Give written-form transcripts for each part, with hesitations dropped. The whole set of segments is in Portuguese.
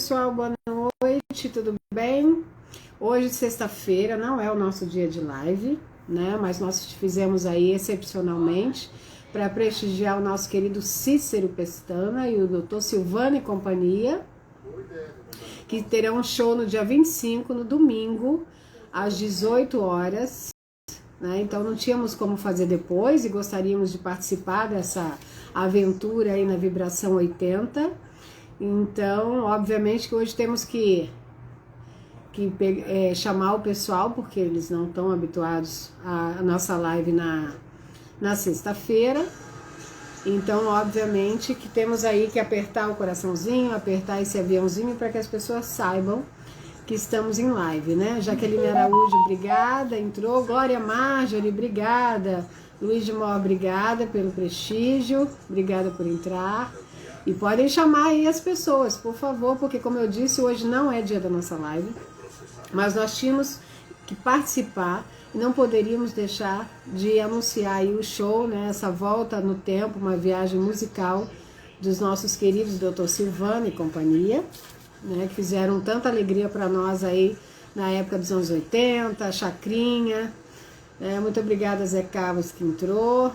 pessoal, boa noite, tudo bem? Hoje, sexta-feira, não é o nosso dia de live, né? Mas nós fizemos aí excepcionalmente para prestigiar o nosso querido Cícero Pestana e o Dr. Silvano e companhia, que terão um show no dia 25, no domingo, às 18 horas. Né? Então não tínhamos como fazer depois e gostaríamos de participar dessa aventura aí na Vibração 80. Então, obviamente que hoje temos que chamar o pessoal, porque eles não estão habituados à nossa live na sexta-feira. Então, obviamente que temos aí que apertar o coraçãozinho, apertar esse aviãozinho para que as pessoas saibam que estamos em live, né? Jaqueline Araújo, obrigada, entrou. Glória Marjorie, obrigada. Luiz de Mó, obrigada pelo prestígio, obrigada por entrar. E podem chamar aí as pessoas, por favor, porque como eu disse, hoje não é dia da nossa live, mas nós tínhamos que participar e não poderíamos deixar de anunciar aí o show, né? Essa volta no tempo, uma viagem musical dos nossos queridos Dr. Silvano e companhia, né, que fizeram tanta alegria para nós aí na época dos anos 80, Chacrinha. Muito obrigada, Zé Carlos, que entrou.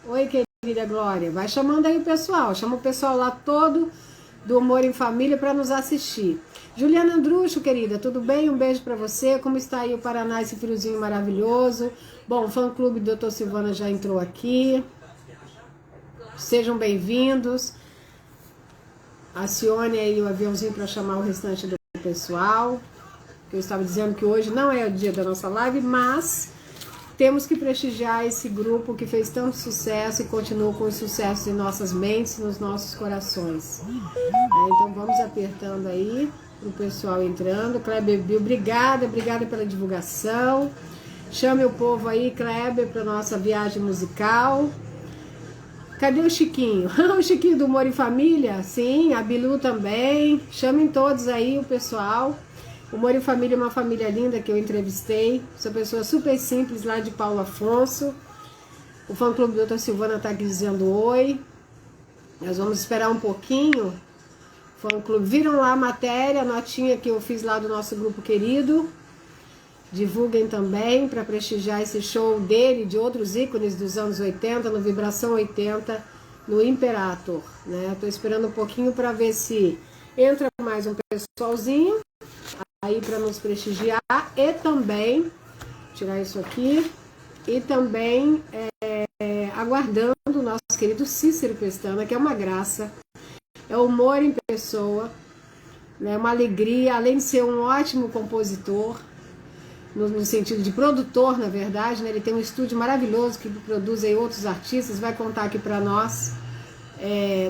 Oi, querida Glória. Vai chamando aí o pessoal. Chama o pessoal lá todo do Humor em Família para nos assistir. Juliana Andrucho, querida, tudo bem? Um beijo para você. Como está aí o Paraná, esse friozinho maravilhoso? Bom, o fã-clube do Dr. Silvana já entrou aqui. Sejam bem-vindos. Acione aí o aviãozinho para chamar o restante do pessoal. Eu estava dizendo que hoje não é o dia da nossa live, mas temos que prestigiar esse grupo que fez tanto sucesso e continua com o sucesso em nossas mentes, nos nossos corações. Então vamos apertando aí para o pessoal entrando. Kleber Bill, obrigada pela divulgação. Chame o povo aí, Kleber, para nossa viagem musical. Cadê o Chiquinho? O Chiquinho do Humor em Família? Sim, a Bilu também. Chamem todos aí o pessoal. O Humor em Família é uma família linda que eu entrevistei. Sou pessoa super simples lá de Paulo Afonso. O fã-clube do Dr. Silvana está aqui dizendo oi. Nós vamos esperar um pouquinho. Fã-clube, viram lá a matéria, a notinha que eu fiz lá do nosso grupo querido. Divulguem também para prestigiar esse show dele e de outros ícones dos anos 80, no Vibração 80, no Imperator. Estou esperando um pouquinho para ver se entra mais um pessoalzinho aí para nos prestigiar. E também, tirar isso aqui, e também aguardando o nosso querido Cícero Pestana, que é uma graça, é humor em pessoa, né, uma alegria, além de ser um ótimo compositor, no sentido de produtor, na verdade, né? Ele tem um estúdio maravilhoso que produz aí outros artistas, vai contar aqui para nós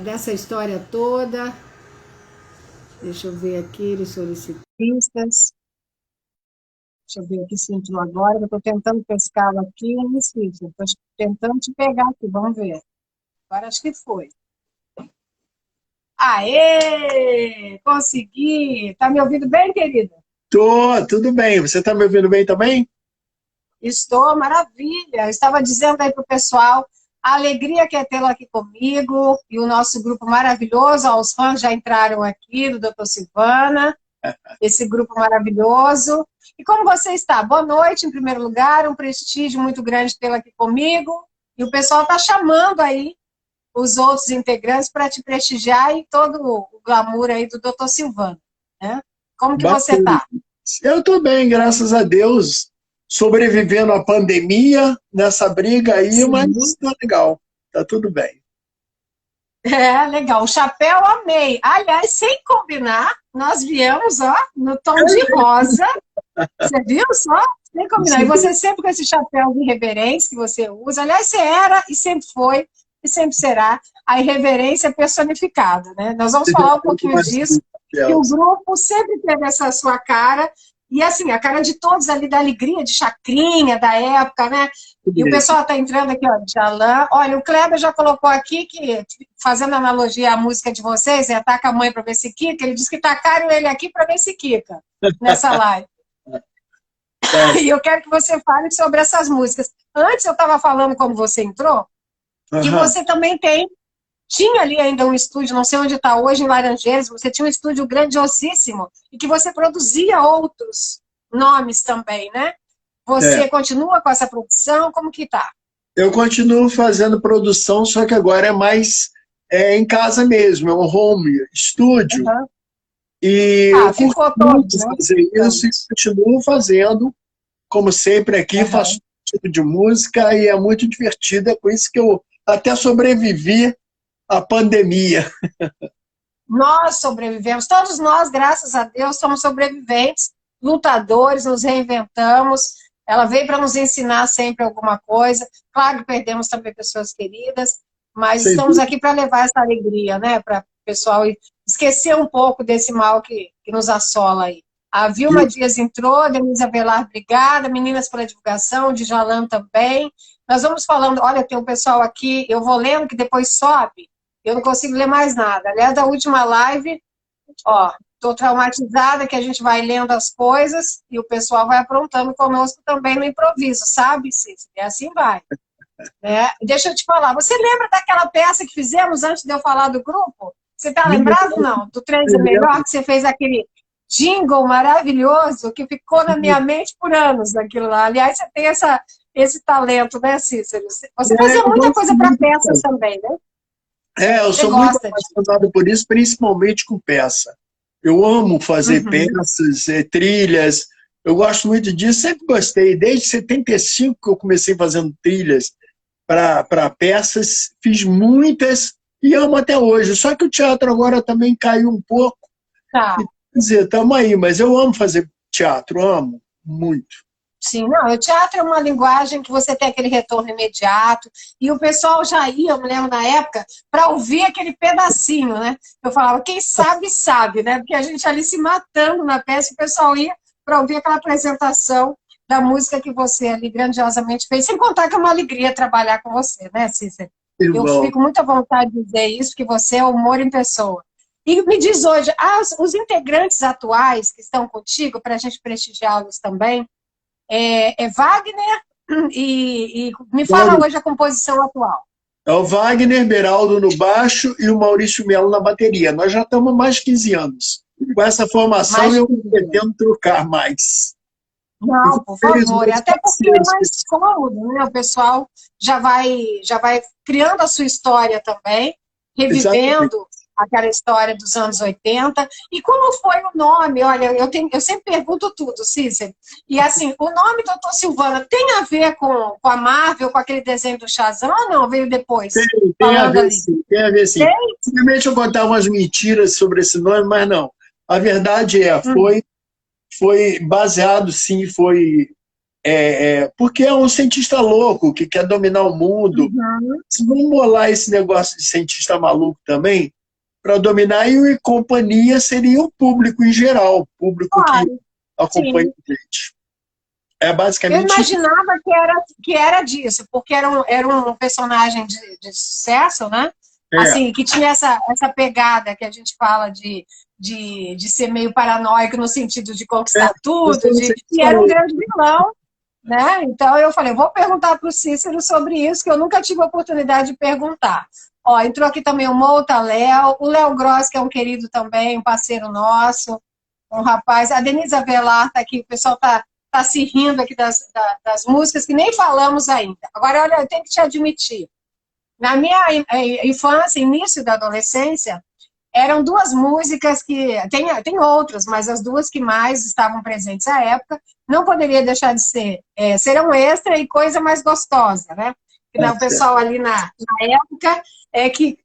dessa história toda. Deixa eu ver aqui, eles solicitistas. Deixa eu ver aqui se entrou agora, eu estou tentando pescá-lo aqui, estou tentando te pegar aqui, vamos ver. Agora acho que foi. Aê! Consegui! Tá me ouvindo bem, querida? Tudo bem. Você está me ouvindo bem também? Estou, maravilha. Eu estava dizendo aí para o pessoal a alegria que é tê-lo aqui comigo e o nosso grupo maravilhoso. Os fãs já entraram aqui do Dr. Silvana, esse grupo maravilhoso. E como você está? Boa noite, em primeiro lugar. Um prestígio muito grande tê-lo aqui comigo. E o pessoal está chamando aí os outros integrantes para te prestigiar e todo o glamour aí do Dr. Silvana, né? Como que você está? Eu estou bem, graças a Deus. Sobrevivendo à pandemia, nessa briga aí, sim, mas está legal. Está tudo bem. Legal. O chapéu, amei. Aliás, sem combinar, nós viemos, ó, no tom de rosa. Você viu só? Sem combinar. Sim. E você sempre com esse chapéu de irreverência que você usa. Aliás, você era e sempre foi e sempre será a irreverência personificada, né? Nós vamos falar um pouquinho disso, que o grupo sempre teve essa sua cara, e assim, a cara de todos ali, da alegria, de Chacrinha, da época, né? E o pessoal está entrando aqui, ó, de Alain. Olha, o Kleber já colocou aqui que, fazendo analogia à música de vocês, Ataca a Mãe para ver se quica, ele disse que tacaram ele aqui para ver se quica, nessa live. E eu quero que você fale sobre essas músicas. Antes eu estava falando, como você entrou, que você também tem tinha ali ainda um estúdio, não sei onde está hoje, em Laranjeiras, você tinha um estúdio grandiosíssimo e que você produzia outros nomes também, né? É, Você continua com essa produção? Como que tá? eu continuo fazendo produção, só que agora é mais em casa mesmo, é um home studio. Uhum. E Ah, eu curto ficou todo, muito né? fazer isso e Digamos. continuo fazendo, como sempre aqui, faço Uhum. um tipo de música e é muito divertido, é por isso que eu até sobrevivi à pandemia. Nós sobrevivemos, todos nós, graças a Deus, somos sobreviventes, lutadores, nos reinventamos. Ela veio para nos ensinar sempre alguma coisa. Claro que perdemos também pessoas queridas, mas Sem estamos aqui para levar essa alegria, né, para o pessoal esquecer um pouco desse mal que nos assola aí. A Vilma dúvida. Dias entrou, a Denise Avelar, obrigada, meninas pela divulgação, de Jalan também. Nós vamos falando, olha, tem um pessoal aqui, eu vou lendo que depois sobe. Eu não consigo ler mais nada. Aliás, da última live, ó, estou traumatizada que a gente vai lendo as coisas e o pessoal vai aprontando conosco também no improviso, sabe, Cícero? E assim vai. Né? Deixa eu te falar, você lembra daquela peça que fizemos antes de eu falar do grupo? Você está lembrado, não? Do Três é Melhor, que você fez aquele jingle maravilhoso que ficou na minha mente por anos daquilo lá. Aliás, você tem esse talento, né, Cícero? Você fazia Eu muita gosto coisa para muito. peças também, né? Eu Você sou muito gosta disso. apaixonado por isso, principalmente com peça. Eu amo fazer Uhum. peças, trilhas. Eu gosto muito disso, sempre gostei. Desde 75 que eu comecei fazendo trilhas para peças, fiz muitas e amo até hoje. Só que o teatro agora também caiu um pouco. Tá. E, quer dizer, estamos aí, mas eu amo fazer teatro, amo muito. Sim, não, o teatro é uma linguagem que você tem aquele retorno imediato, e o pessoal já ia, eu me lembro na época, para ouvir aquele pedacinho, né? Eu falava, quem sabe, sabe, né? Porque a gente ali se matando na peça, o pessoal ia para ouvir aquela apresentação da música que você ali grandiosamente fez, sem contar que é uma alegria trabalhar com você, né, Cícero? Eu Irmão, fico muito à vontade de dizer isso, porque você é humor em pessoa. E me diz hoje, os integrantes atuais que estão contigo, para a gente prestigiá-los também, é Wagner e me fala hoje a composição atual. é o Wagner Beraldo no baixo e o Maurício Melo na bateria. Nós já estamos há mais de 15 anos. Com essa formação, Mais eu que pretendo trocar mais. E não, por vocês, favor. E meus até porque é parceiros, mais cômodo, né? O pessoal já vai criando a sua história também, exatamente. revivendo aquela história dos anos 80. E como foi o nome? Olha, eu sempre pergunto tudo, Cícero. E assim, o nome Doutor Silvana tem a ver com a Marvel, com aquele desenho do Shazam, ou não? Veio depois, Tem a falando ver, ali. sim. Tem a ver, sim. Tem? Simplesmente eu contar umas mentiras sobre esse nome, mas não. A verdade Hum. foi baseado, sim, porque é um cientista louco que quer dominar o mundo. Uhum. Se vamos bolar esse negócio de cientista maluco também, para dominar, e o companhia seria o público em geral, o público que Claro, acompanha sim. a gente. É Eu basicamente isso. imaginava que era disso, porque era um personagem de sucesso, né? É, Assim, que tinha essa pegada que a gente fala de ser meio paranoico no sentido de conquistar você tudo, não e cientista era um louco. grande vilão, né? Então eu falei, vou perguntar para o Cícero sobre isso, que eu nunca tive a oportunidade de perguntar. Ó, entrou aqui também o Mouta Léo, o Léo Gross, que é um querido também, um parceiro nosso, um rapaz. A Denise Avelar está aqui, o pessoal está se rindo aqui das músicas que nem falamos ainda. Agora, olha, eu tenho que te admitir. Na minha infância, início da adolescência, eram duas músicas que. Tem outras, mas as duas que mais estavam presentes à época, não poderia deixar de ser Serão Extra e Coisa Mais Gostosa, né? Tá O certo. pessoal ali na época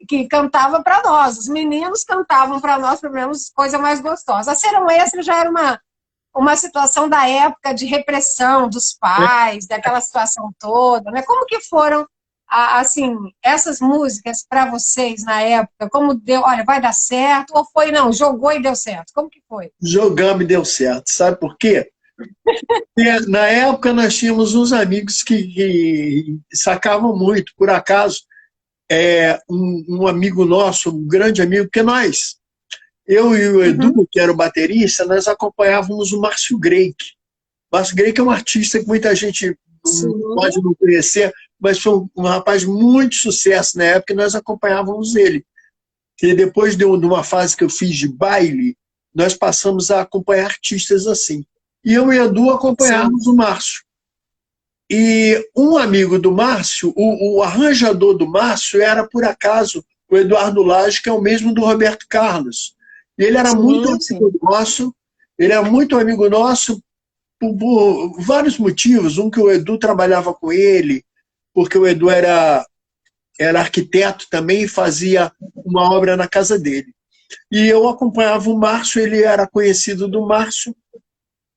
que cantava para nós, os meninos cantavam para nós, pelo menos, Coisa Mais Gostosa. A Serão Extra já era uma situação da época de repressão dos pais, daquela situação toda, né? Como que foram, assim, essas músicas para vocês na época? Como deu, olha, vai dar certo? Ou foi, não, jogou e deu certo? Como que foi? Jogamos e deu certo. Sabe por quê? Porque na época nós tínhamos uns amigos que sacavam muito. Por acaso, um amigo nosso, um grande amigo, porque eu e o Edu, Uhum. que era o baterista, nós acompanhávamos o Márcio Greik. Márcio Greik é um artista que muita gente pode não conhecer, mas foi um rapaz muito sucesso na época e nós acompanhávamos ele. E depois de uma fase que eu fiz de baile, nós passamos a acompanhar artistas assim. E eu e Edu acompanhávamos o Márcio. E um amigo do Márcio, o arranjador do Márcio era, por acaso, o Eduardo Lage, que é o mesmo do Roberto Carlos. E ele era muito amigo nosso, ele era muito amigo nosso por vários motivos. Um, que o Edu trabalhava com ele, porque o Edu era arquiteto também e fazia uma obra na casa dele. E eu acompanhava o Márcio, ele era conhecido do Márcio,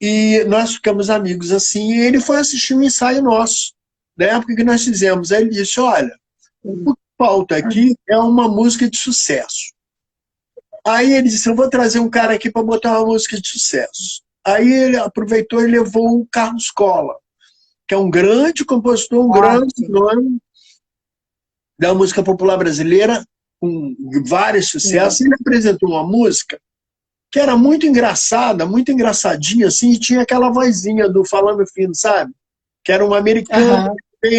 e nós ficamos amigos assim, e ele foi assistir um ensaio nosso, da época que nós fizemos. Aí ele disse, olha, o que falta aqui é uma música de sucesso. Aí ele disse, eu vou trazer um cara aqui para botar uma música de sucesso. Aí ele aproveitou e levou o Carlos Cola, que é um grande compositor, um grande nome da música popular brasileira, com vários sucessos. Ele apresentou uma música que era muito engraçada, muito engraçadinha, assim, e tinha aquela vozinha do Falando Fino, sabe? Que era uma americana.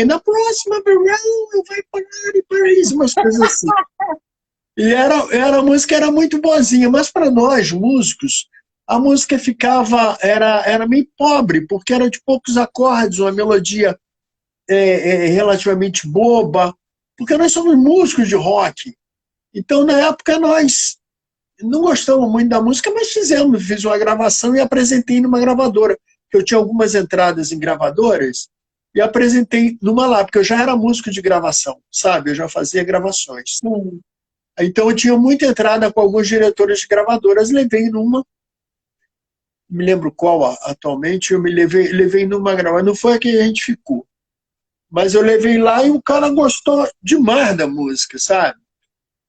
Na próxima verão vai parar e Paris, umas coisas assim. E a música era muito boazinha, mas para nós, músicos, a música era meio pobre, porque era de poucos acordes, uma melodia relativamente boba, porque nós somos músicos de rock. Então, na época, nós não gostamos muito da música, mas fiz uma gravação e apresentei numa gravadora, que eu tinha algumas entradas em gravadoras, e apresentei numa lá, porque eu já era músico de gravação, sabe? Eu já fazia gravações. Então, eu tinha muita entrada com alguns diretores de gravadoras, levei numa, me lembro qual atualmente, eu levei numa gravadora, não foi a que a gente ficou, mas eu levei lá e o cara gostou demais da música, sabe?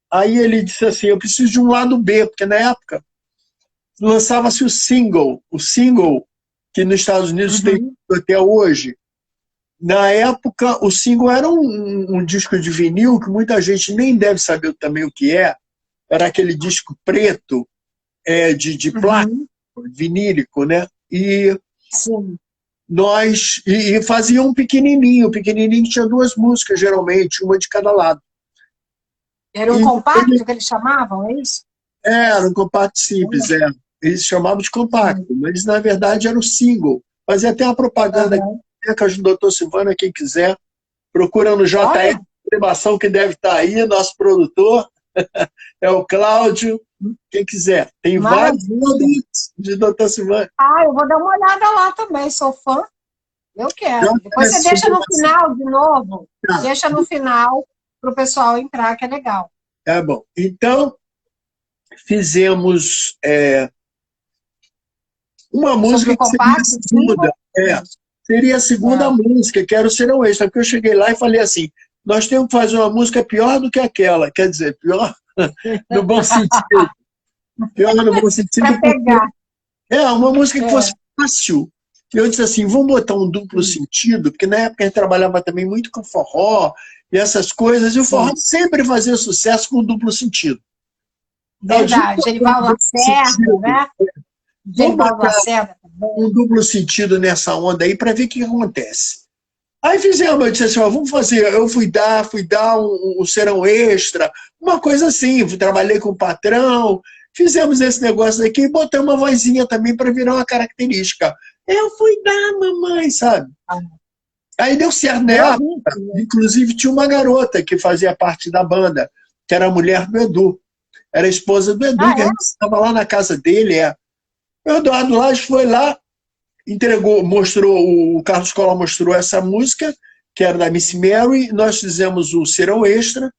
Aí ele disse assim, eu preciso de um lado B, porque na época lançava-se o single, que nos Estados Unidos tem até hoje. Na época, o single era um disco de vinil, que muita gente nem deve saber também o que é. Era aquele disco preto, de plástico, vinílico, né? E fazia um pequenininho que tinha duas músicas, geralmente, uma de cada lado. Era um compacto que eles chamavam, é isso? Era um compacto simples, Eles chamavam de compacto, mas na verdade era o single. Fazia até uma propaganda que ajuda o Dr. Silvana, quem quiser. Procura no JR Animação, que deve estar aí, nosso produtor. É o Cláudio, quem quiser. Tem vários produtos de Dr. Silvana. Eu vou dar uma olhada lá também, sou fã. Eu quero. Depois você deixa no final de novo. Deixa no final para o pessoal entrar, que é legal. Tá bom. Então, fizemos uma música que seria a segunda música, que era o Serão Extra, porque eu cheguei lá e falei assim, nós temos que fazer uma música pior do que aquela, quer dizer, pior no bom sentido. Pior no bom sentido. Uma música que fosse fácil. Eu disse assim, vamos botar um duplo sentido, porque na época a gente trabalhava também muito com forró e essas coisas, e o forró sempre fazia sucesso com duplo sentido. Verdade, Genival Lacerda, né? Genival Lacerda também. Um duplo sentido nessa onda aí para ver o que acontece. Aí fizemos, eu disse assim, vamos fazer, eu fui dar um Serão Extra, uma coisa assim, trabalhei com o patrão, fizemos esse negócio aqui e botamos uma vozinha também para virar uma característica. Eu fui dar, mamãe, sabe? Aí deu certo, né? Inclusive tinha uma garota que fazia parte da banda, que era a mulher do Edu. Era a esposa do Edu, que a gente estava lá na casa dele. O Eduardo Lage foi lá, entregou, o Carlos Cola mostrou essa música, que era da Miss Mary, nós fizemos o Serão Extra,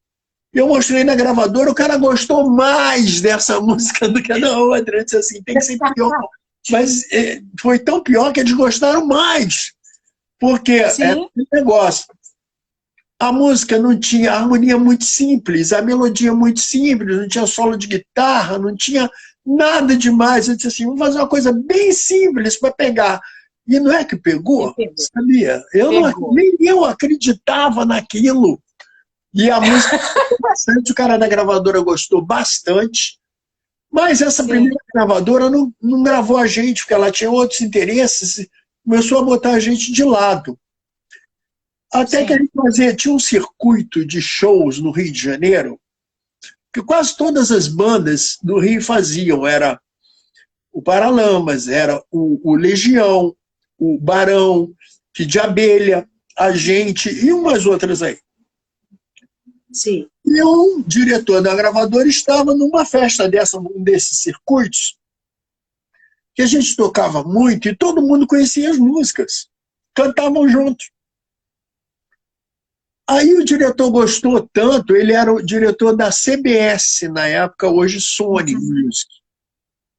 e eu mostrei na gravadora, o cara gostou mais dessa música do que da outra. Ele disse assim, tem que ser pior. Mas foi tão pior que eles gostaram mais. Porque é um negócio. A música não tinha a harmonia muito simples, a melodia muito simples, não tinha solo de guitarra, não tinha nada demais. Eu disse assim, vamos fazer uma coisa bem simples para pegar. E não é que pegou, sabia? Nem eu acreditava naquilo. E a música gostou bastante, o cara da gravadora gostou bastante. Mas essa primeira gravadora não gravou a gente, porque ela tinha outros interesses, começou a botar a gente de lado. Até que a gente tinha um circuito de shows no Rio de Janeiro, que quase todas as bandas do Rio faziam. Era o Paralamas, era o Legião, o Barão, Kid de Abelha, a gente e umas outras aí. Sim. E um diretor da gravadora estava numa festa um desses circuitos, que a gente tocava muito e todo mundo conhecia as músicas, cantavam juntos. Aí o diretor gostou tanto, ele era o diretor da CBS na época, hoje Sony Music.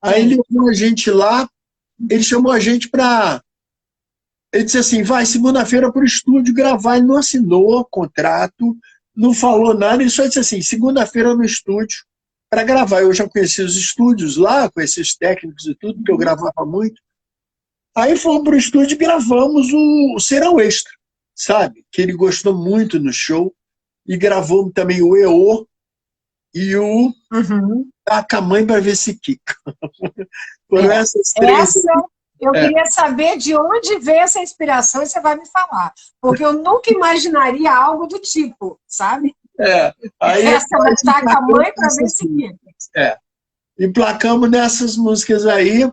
Aí ele levou a gente lá, ele chamou a gente para... Ele disse assim, vai segunda-feira para o estúdio gravar. Ele não assinou contrato, não falou nada, ele só disse assim, segunda-feira no estúdio para gravar. Eu já conheci os estúdios lá, conheci os técnicos e tudo, porque eu gravava muito. Aí fomos para o estúdio e gravamos o Serão Extra, sabe? Que ele gostou muito no show. E gravamos também o EO e o Taca a Mãe para Ver Se Quica. Foram essas três. Eu queria saber de onde veio essa inspiração e você vai me falar. Porque eu nunca imaginaria algo do tipo, sabe? Aí essa da Taca a Mãe para Ver Se Quica. Emplacamos nessas músicas aí.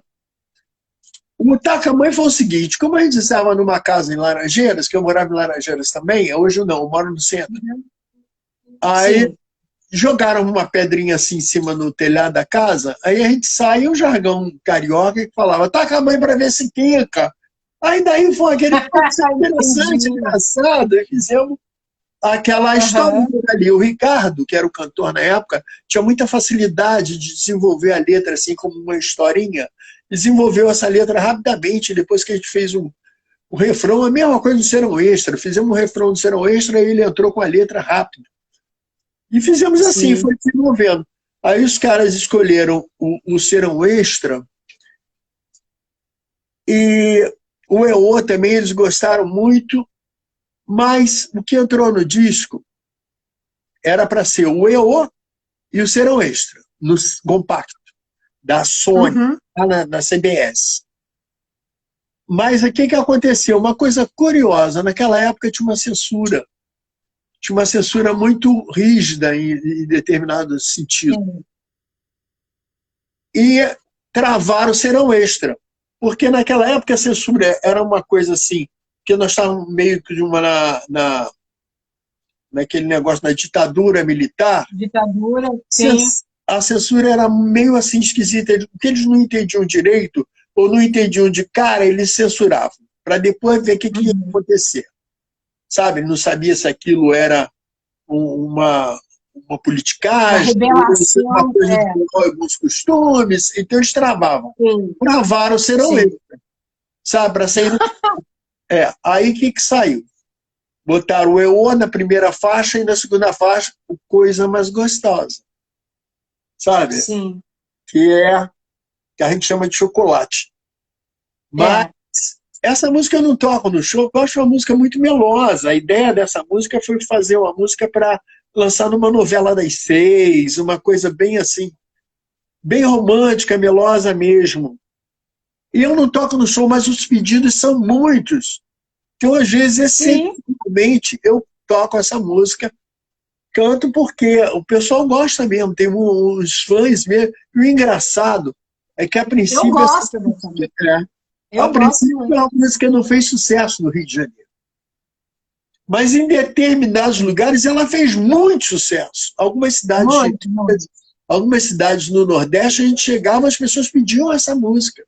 O Taca a Mãe foi o seguinte, como a gente estava numa casa em Laranjeiras, que eu morava em Laranjeiras também, hoje eu não, eu moro no centro. Aí jogaram uma pedrinha assim em cima no telhado da casa, aí a gente saiu um jargão carioca que falava, taca a mãe para ver se quica. Aí daí foi aquele interessante, engraçado, e fizemos aquela história ali. O Ricardo, que era o cantor na época, tinha muita facilidade de desenvolver a letra assim como uma historinha, desenvolveu essa letra rapidamente, depois que a gente fez o refrão, a mesma coisa do Serão Extra, fizemos o refrão do Serão Extra e ele entrou com a letra rápido. E fizemos assim, foi desenvolvendo. Aí os caras escolheram o Serão Extra e o EO também, eles gostaram muito, mas o que entrou no disco era para ser o EO e o Serão Extra, no compacto, da Sony, na CBS. Mas o que aconteceu? Uma coisa curiosa, naquela época tinha uma censura. Tinha uma censura muito rígida em determinado sentido. E travaram o Serão Extra. Porque naquela época a censura era uma coisa assim, que nós estávamos meio que naquele negócio da ditadura militar. Ditadura, sim. A censura era meio assim esquisita, porque eles não entendiam direito, ou não entendiam de cara, eles censuravam, para depois ver o que ia acontecer. Sabe, não sabia se aquilo era uma politicagem, uma coisa de alguns costumes, então eles travavam. Travaram o Serão Extra, sabe, para sair. Aí o que saiu? Botaram o EO na primeira faixa e na segunda faixa o Coisa Mais Gostosa, sabe? Sim. Que a gente chama de chocolate. Mas essa música eu não toco no show, eu acho uma música muito melosa. A ideia dessa música foi fazer uma música para lançar numa novela das 6, uma coisa bem assim, bem romântica, melosa mesmo. E eu não toco no show, mas os pedidos são muitos. Então, às vezes, excepcionalmente, eu toco essa música, canto porque o pessoal gosta mesmo, tem uns fãs mesmo. E o engraçado é que, a princípio, eu gosto dessa música. A princípio, é uma música que não fez sucesso no Rio de Janeiro. Mas em determinados lugares ela fez muito sucesso. Algumas cidades no Nordeste, a gente chegava, as pessoas pediam essa música.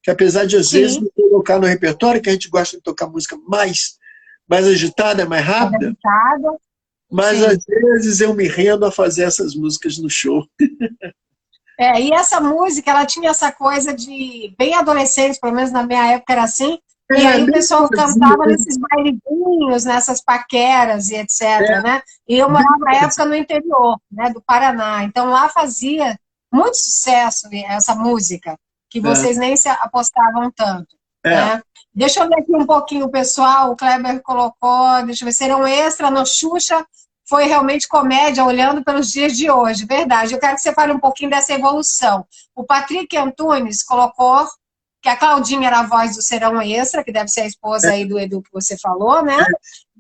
Que apesar de, às vezes, não colocar no repertório, que a gente gosta de tocar música mais agitada, mais rápida, mas às vezes eu me rendo a fazer essas músicas no show. E essa música, ela tinha essa coisa de bem adolescente, pelo menos na minha época era assim, e aí o pessoal cantava nesses bailinhos, nessas paqueras e etc, né? E eu morava na época no interior, né, do Paraná, então lá fazia muito sucesso essa música, que vocês nem se apostavam tanto, né? Deixa eu ver aqui um pouquinho o pessoal, o Kleber colocou, deixa eu ver, Serão Extra no Xuxa, foi realmente comédia, olhando pelos dias de hoje, verdade. Eu quero que você fale um pouquinho dessa evolução. O Patrick Antunes colocou que a Claudinha era a voz do Serão Extra, que deve ser a esposa aí do Edu que você falou, né?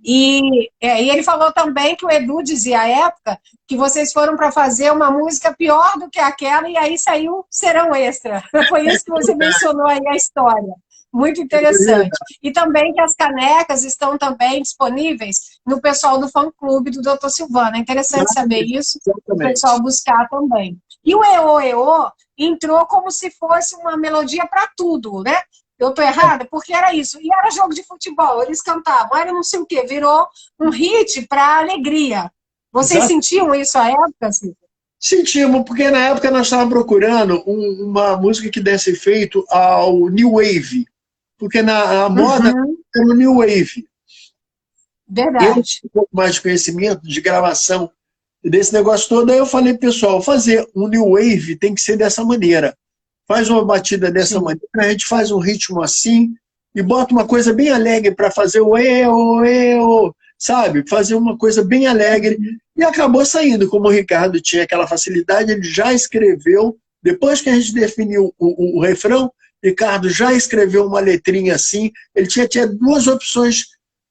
E ele falou também que o Edu dizia à época que vocês foram para fazer uma música pior do que aquela, e aí saiu Serão Extra. Foi isso que você mencionou aí a história. Muito interessante. E também que as canecas estão também disponíveis no pessoal do fã-clube do Dr. Silvano. É interessante saber isso, o pessoal buscar também. E o EO, EO entrou como se fosse uma melodia para tudo, né? Eu estou errada? Porque era isso. E era jogo de futebol, eles cantavam, era não sei o quê, virou um hit para alegria. Vocês sentiam isso à época, Silvio? Sentimos, porque na época nós estávamos procurando uma música que desse efeito ao New Wave. Porque a moda era o New Wave. Verdade. Eu tinha um pouco mais de conhecimento de gravação desse negócio todo, aí eu falei, pessoal, fazer um New Wave tem que ser dessa maneira. Faz uma batida dessa maneira, a gente faz um ritmo assim e bota uma coisa bem alegre para fazer o eu, sabe? Fazer uma coisa bem alegre. E acabou saindo, como o Ricardo tinha aquela facilidade, ele já escreveu, depois que a gente definiu o refrão, Ricardo já escreveu uma letrinha assim, ele tinha duas opções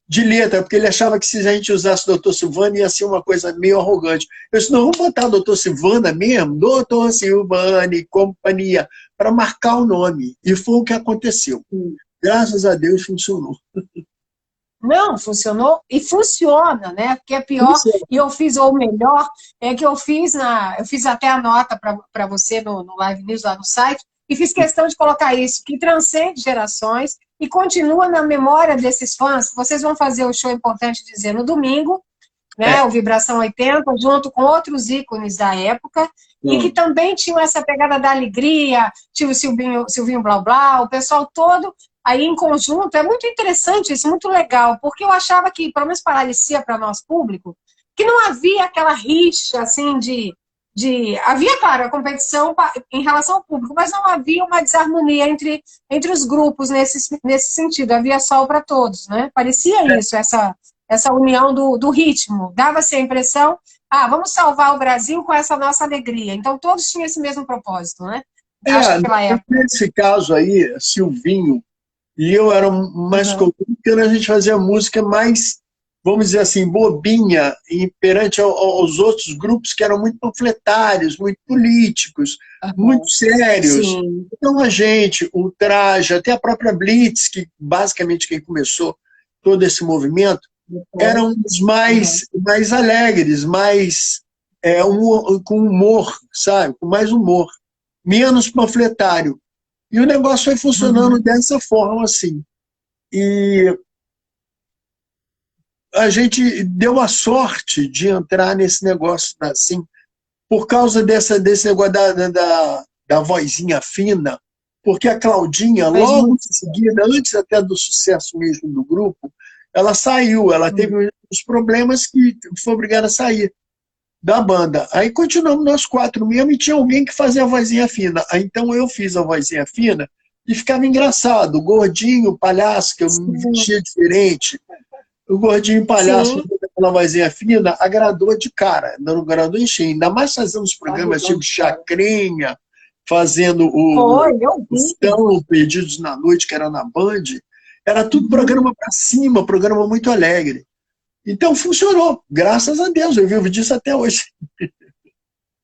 de letra, porque ele achava que se a gente usasse Dr. Silvana ia ser uma coisa meio arrogante. Eu disse, não, vamos botar Dr. Silvana mesmo, Dr. Silvana e companhia, para marcar o nome. E foi o que aconteceu. Graças a Deus funcionou. Não, funcionou e funciona, né? Porque é pior, e eu fiz, ou melhor, é que eu fiz até a nota para você no Live News lá no site, e fiz questão de colocar isso, que transcende gerações e continua na memória desses fãs. Vocês vão fazer o show, importante dizer, no domingo, né? O Vibração 80, junto com outros ícones da época, e que também tinham essa pegada da alegria, tinha o Silvinho Blau Blau, o pessoal todo aí em conjunto. É muito interessante isso, muito legal, porque eu achava que, pelo menos parecia para nós público, que não havia aquela rixa, assim, havia, claro, a competição em relação ao público, mas não havia uma desarmonia entre os grupos nesse sentido, havia sol para todos, né? Parecia isso, essa união do ritmo. Dava-se a impressão, vamos salvar o Brasil com essa nossa alegria. Então, todos tinham esse mesmo propósito, né? Acho que pela época. Nesse caso aí, Silvinho e eu era mais comum, porque a gente fazia música mais, vamos dizer assim, bobinha, perante aos outros grupos que eram muito panfletários, muito políticos, muito sérios. Sim. Então a gente, o Traje, até a própria Blitz, que basicamente quem começou todo esse movimento, eram os mais alegres, mais com humor, sabe? Com mais humor, menos panfletário. E o negócio foi funcionando dessa forma, assim. E a gente deu a sorte de entrar nesse negócio, assim, por causa desse negócio da vozinha fina, porque a Claudinha, logo em seguida, antes até do sucesso mesmo do grupo, ela saiu, ela teve uns problemas que foi obrigada a sair da banda. Aí continuamos nós quatro mesmo e tinha alguém que fazia a vozinha fina. Aí, então eu fiz a vozinha fina e ficava engraçado. O gordinho, o palhaço, que eu me vestia diferente, o gordinho palhaço com aquela vozinha fina agradou de cara, não agradou em cheio. Ainda mais fazendo os programas tipo Chacrinha, fazendo o Perdidos na Noite, que era na Band. Era tudo programa para cima, programa muito alegre. Então funcionou, graças a Deus, eu vivo disso até hoje.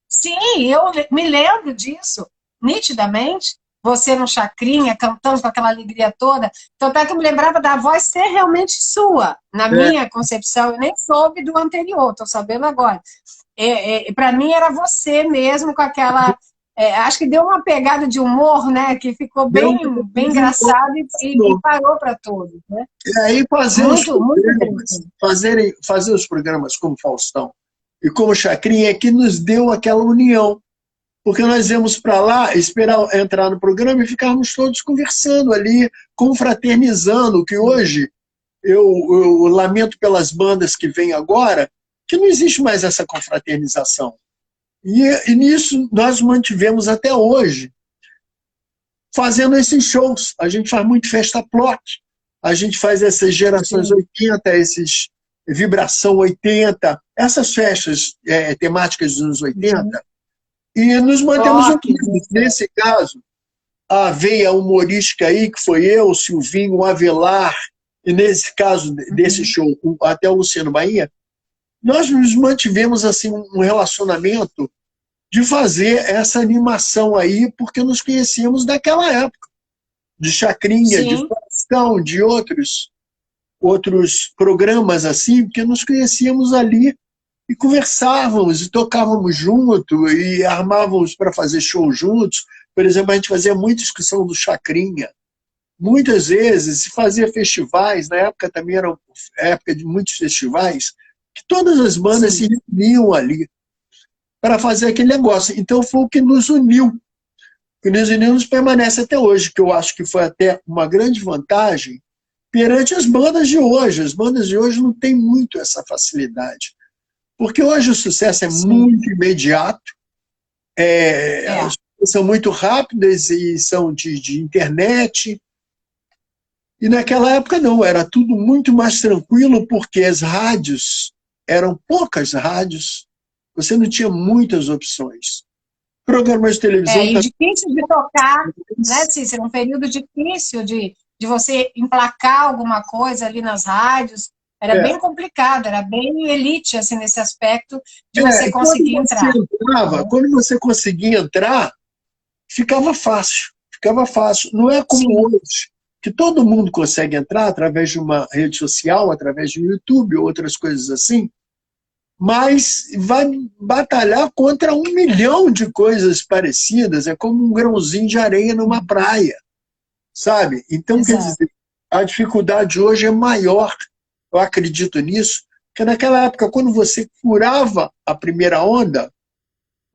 Sim, eu me lembro disso, nitidamente, você no Chacrinha, cantando com aquela alegria toda, então até que eu me lembrava da voz ser realmente sua, na minha concepção, eu nem soube do anterior, estou sabendo agora. Para mim era você mesmo com aquela... acho que deu uma pegada de humor, né, que ficou bem engraçado e parou para todos, né? E aí fazer os programas como Faustão e como Chacrinha é que nos deu aquela união, porque nós íamos para lá, esperar entrar no programa e ficarmos todos conversando ali, confraternizando, que hoje eu lamento pelas bandas que vêm agora, que não existe mais essa confraternização. E nisso nós mantivemos até hoje, fazendo esses shows. A gente faz muito festa plot, a gente faz essas gerações 80, esses Vibração 80, essas festas temáticas dos anos 80, e nos mantemos unidos. Nesse caso, a veia humorística aí, que foi eu, o Silvinho, o Avelar e nesse caso desse show, até o Luciano Bahia, nós nos mantivemos assim um relacionamento de fazer essa animação aí, porque nos conhecíamos daquela época, de Chacrinha, de Faustão, de outros programas assim, porque nos conhecíamos ali e conversávamos e tocávamos junto e armávamos para fazer show juntos. Por exemplo, a gente fazia muita excursão do Chacrinha. Muitas vezes se fazia festivais, na época também era época de muitos festivais, que todas as bandas se reuniam ali para fazer aquele negócio. Então foi o que nos uniu. O que nos uniu nos permanece até hoje, que eu acho que foi até uma grande vantagem perante as bandas de hoje. As bandas de hoje não têm muito essa facilidade. Porque hoje o sucesso é muito imediato, são muito rápidas e são de internet. E naquela época não, era tudo muito mais tranquilo, porque as rádios, eram poucas rádios, você não tinha muitas opções. Programas de televisão... E difícil de tocar, né, Cícero? Um período difícil de você emplacar alguma coisa ali nas rádios. Era bem complicado, era bem elite, assim, nesse aspecto de você conseguir entrar. Quando você conseguia entrar, ficava fácil. Não é como hoje, que todo mundo consegue entrar através de uma rede social, através do YouTube, outras coisas assim, mas vai batalhar contra 1 milhão de coisas parecidas, é como um grãozinho de areia numa praia, sabe? Então, quer dizer, a dificuldade hoje é maior. Eu acredito nisso, porque naquela época, quando você furava a primeira onda,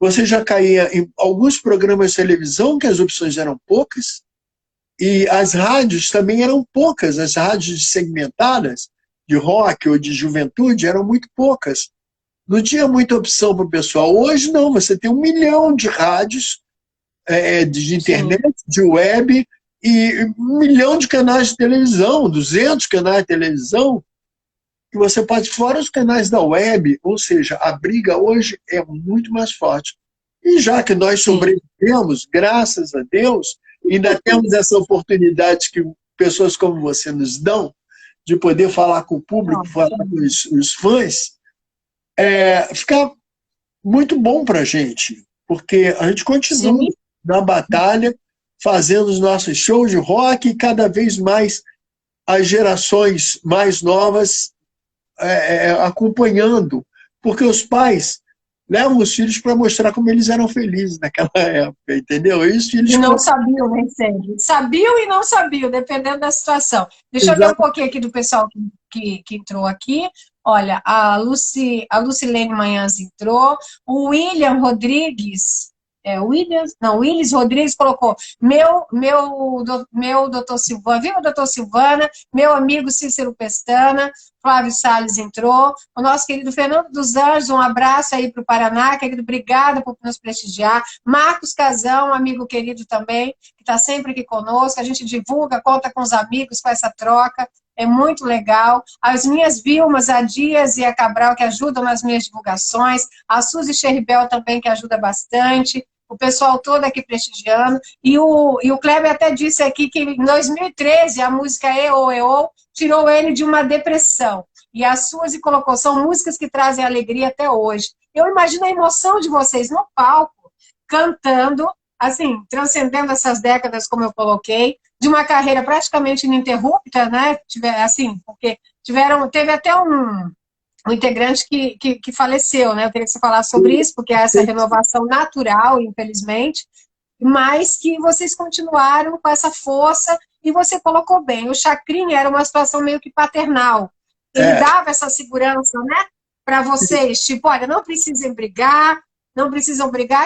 você já caía em alguns programas de televisão, que as opções eram poucas, e as rádios também eram poucas. As rádios segmentadas, de rock ou de juventude, eram muito poucas. Não tinha muita opção para o pessoal. Hoje, não, você tem 1 milhão de rádios, de internet, de web, e 1 milhão de canais de televisão, 200 canais de televisão, que você pode, fora os canais da web, ou seja, a briga hoje é muito mais forte. E já que nós sobrevivemos, graças a Deus, ainda temos essa oportunidade que pessoas como você nos dão, de poder falar com o público, falar com os fãs, fica muito bom para a gente, porque a gente continua na batalha, fazendo os nossos shows de rock, e cada vez mais as gerações mais novas acompanhando, porque os pais levam os filhos para mostrar como eles eram felizes naquela época, entendeu? E os filhos não sabiam, nem sempre. Sabiam e não sabiam, dependendo da situação. Deixa eu ver um pouquinho aqui do pessoal que entrou aqui. Olha, a Lucilene Manhãs entrou, o William Rodrigues, Willis Rodrigues colocou, meu doutor Silvana, viu, doutor Silvana, meu amigo Cícero Pestana, Flávio Salles entrou, o nosso querido Fernando dos Anjos, um abraço aí para o Paraná, querido, obrigada por nos prestigiar, Marcos Casão, amigo querido também, que está sempre aqui conosco, a gente divulga, conta com os amigos, com essa troca, é muito legal. As minhas Vilmas, a Dias e a Cabral, que ajudam nas minhas divulgações, a Suzy Cheribel também, que ajuda bastante, o pessoal todo aqui prestigiando, e o Kleber até disse aqui que em 2013 a música EO tirou ele de uma depressão, e a Suzy colocou, são músicas que trazem alegria até hoje. Eu imagino a emoção de vocês no palco, cantando, assim, transcendendo essas décadas, como eu coloquei, de uma carreira praticamente ininterrupta, né, assim, porque teve até um integrante que faleceu, né? Eu queria que você falasse sobre isso, porque é essa renovação natural, infelizmente, mas que vocês continuaram com essa força, e você colocou bem, o Chacrinha era uma situação meio que paternal, ele dava essa segurança, né, para vocês, tipo, olha, não precisam brigar,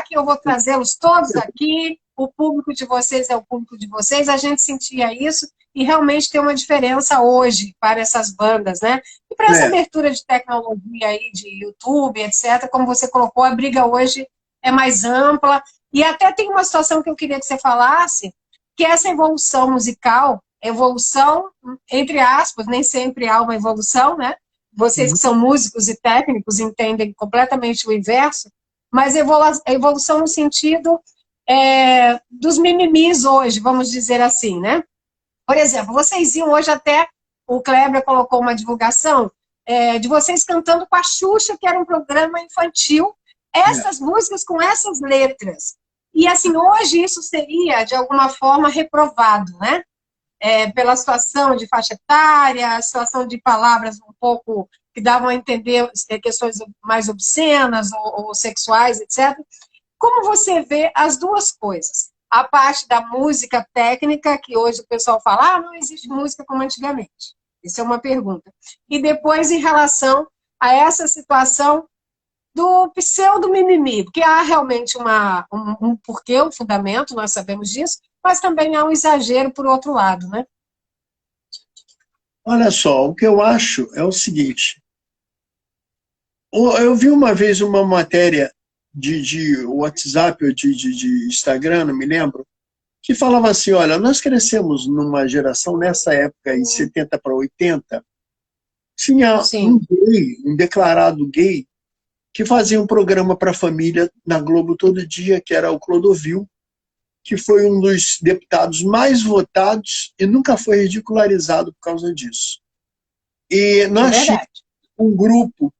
que eu vou trazê-los todos aqui, o público de vocês é o público de vocês, a gente sentia isso, e realmente tem uma diferença hoje para essas bandas, né? E para essa abertura de tecnologia aí, de YouTube, etc., como você colocou, a briga hoje é mais ampla, e até tem uma situação que eu queria que você falasse, que é essa evolução musical, evolução, entre aspas, nem sempre há uma evolução, né? Vocês que são músicos e técnicos entendem completamente o inverso, mas evolução no sentido dos mimimis hoje, vamos dizer assim, né? Por exemplo, vocês iam hoje até o Kleber colocou uma divulgação de vocês cantando com a Xuxa, que era um programa infantil, essas músicas com essas letras. E, assim, hoje isso seria, de alguma forma, reprovado, né? Pela situação de faixa etária, a situação de palavras um pouco que davam a entender questões mais obscenas ou sexuais, etc. Como você vê as duas coisas? A parte da música técnica, que hoje o pessoal fala, não existe música como antigamente. Isso é uma pergunta. E depois, em relação a essa situação do pseudo-mimimi, porque há realmente um porquê, um fundamento, nós sabemos disso, mas também há um exagero por outro lado, né? Olha só, o que eu acho é o seguinte. Eu vi uma vez uma matéria de WhatsApp ou de Instagram, não me lembro, que falava assim, olha, nós crescemos numa geração, nessa época, em 70 para 80, tinha um gay, um declarado gay, que fazia um programa para a família na Globo todo dia, que era o Clodovil, que foi um dos deputados mais votados e nunca foi ridicularizado por causa disso. E nós tínhamos um grupo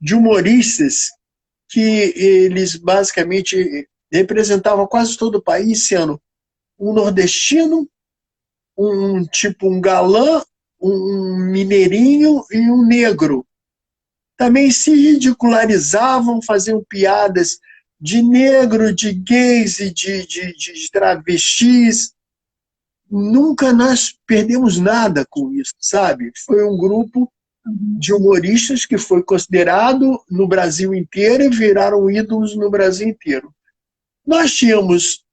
de humoristas que eles basicamente representavam quase todo o país, sendo um nordestino, um galã, um mineirinho e um negro. Também se ridicularizavam, faziam piadas de negro, de gays e de travestis. Nunca nós perdemos nada com isso, sabe? Foi um grupo de humoristas que foi considerado no Brasil inteiro e viraram ídolos no Brasil inteiro. Nós tínhamos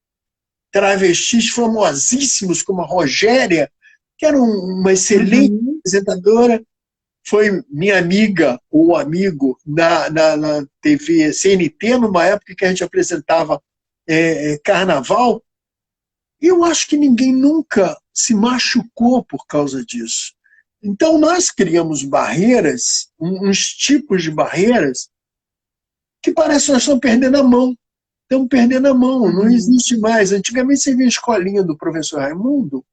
travestis famosíssimos, como a Rogéria, que era uma excelente apresentadora, foi minha amiga ou amigo na TV CNT, numa época que a gente apresentava carnaval, e eu acho que ninguém nunca se machucou por causa disso. Então, nós criamos barreiras, uns tipos de barreiras, que parece que nós estamos perdendo a mão. Estamos perdendo a mão, não existe mais. Antigamente, você via a escolinha do professor Raimundo,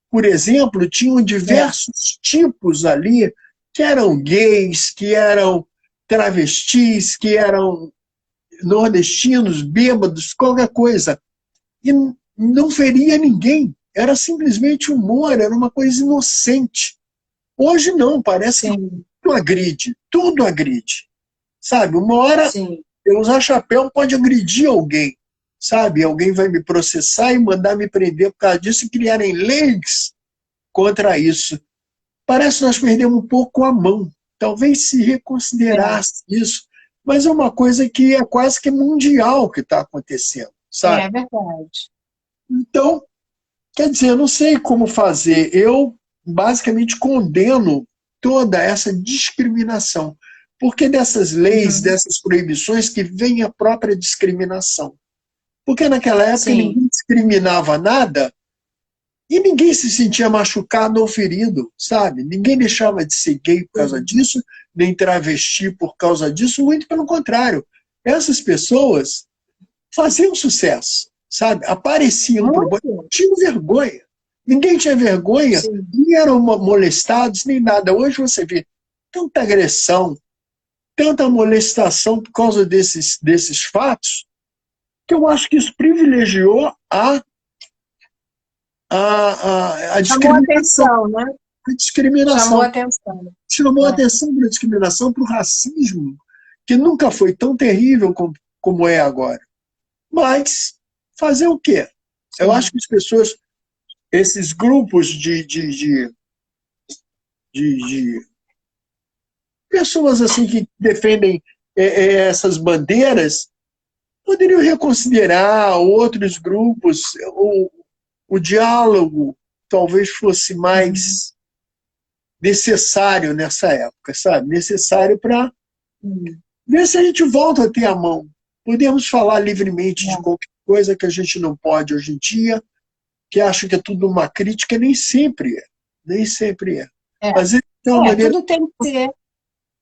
por exemplo, tinham diversos tipos ali, que eram gays, que eram travestis, que eram nordestinos, bêbados, qualquer coisa. E não feria ninguém. Era simplesmente humor, era uma coisa inocente. Hoje não, parece que tudo agride. Sabe, uma hora eu usar chapéu pode agredir alguém, sabe? Alguém vai me processar e mandar me prender por causa disso e criarem leis contra isso. Parece que nós perdemos um pouco a mão. Talvez se reconsiderasse isso, mas é uma coisa que é quase que mundial que está acontecendo, sabe? É verdade. Então, quer dizer, eu não sei como fazer. Eu basicamente condeno toda essa discriminação. Porque dessas leis, dessas proibições, que vem a própria discriminação. Porque naquela época ninguém discriminava nada e ninguém se sentia machucado ou ferido, sabe? Ninguém deixava de ser gay por causa disso, nem travesti por causa disso, muito pelo contrário. Essas pessoas faziam sucesso, sabe? Apareciam no problema, tinham vergonha. Ninguém tinha vergonha, nem eram molestados, nem nada. Hoje você vê tanta agressão, tanta molestação por causa desses fatos, que eu acho que isso privilegiou a discriminação. Chamou atenção, né? A discriminação. Chamou atenção. Chamou atenção para a discriminação, para o racismo, que nunca foi tão terrível como é agora. Mas fazer o quê? Eu acho que as pessoas, esses grupos de pessoas assim que defendem essas bandeiras poderiam reconsiderar outros grupos. O diálogo talvez fosse mais necessário nessa época, sabe? Necessário para ver se a gente volta a ter a mão. Podemos falar livremente de qualquer coisa que a gente não pode hoje em dia, que acha que é tudo uma crítica, nem sempre é. Nem sempre é. Mas tudo tem que ser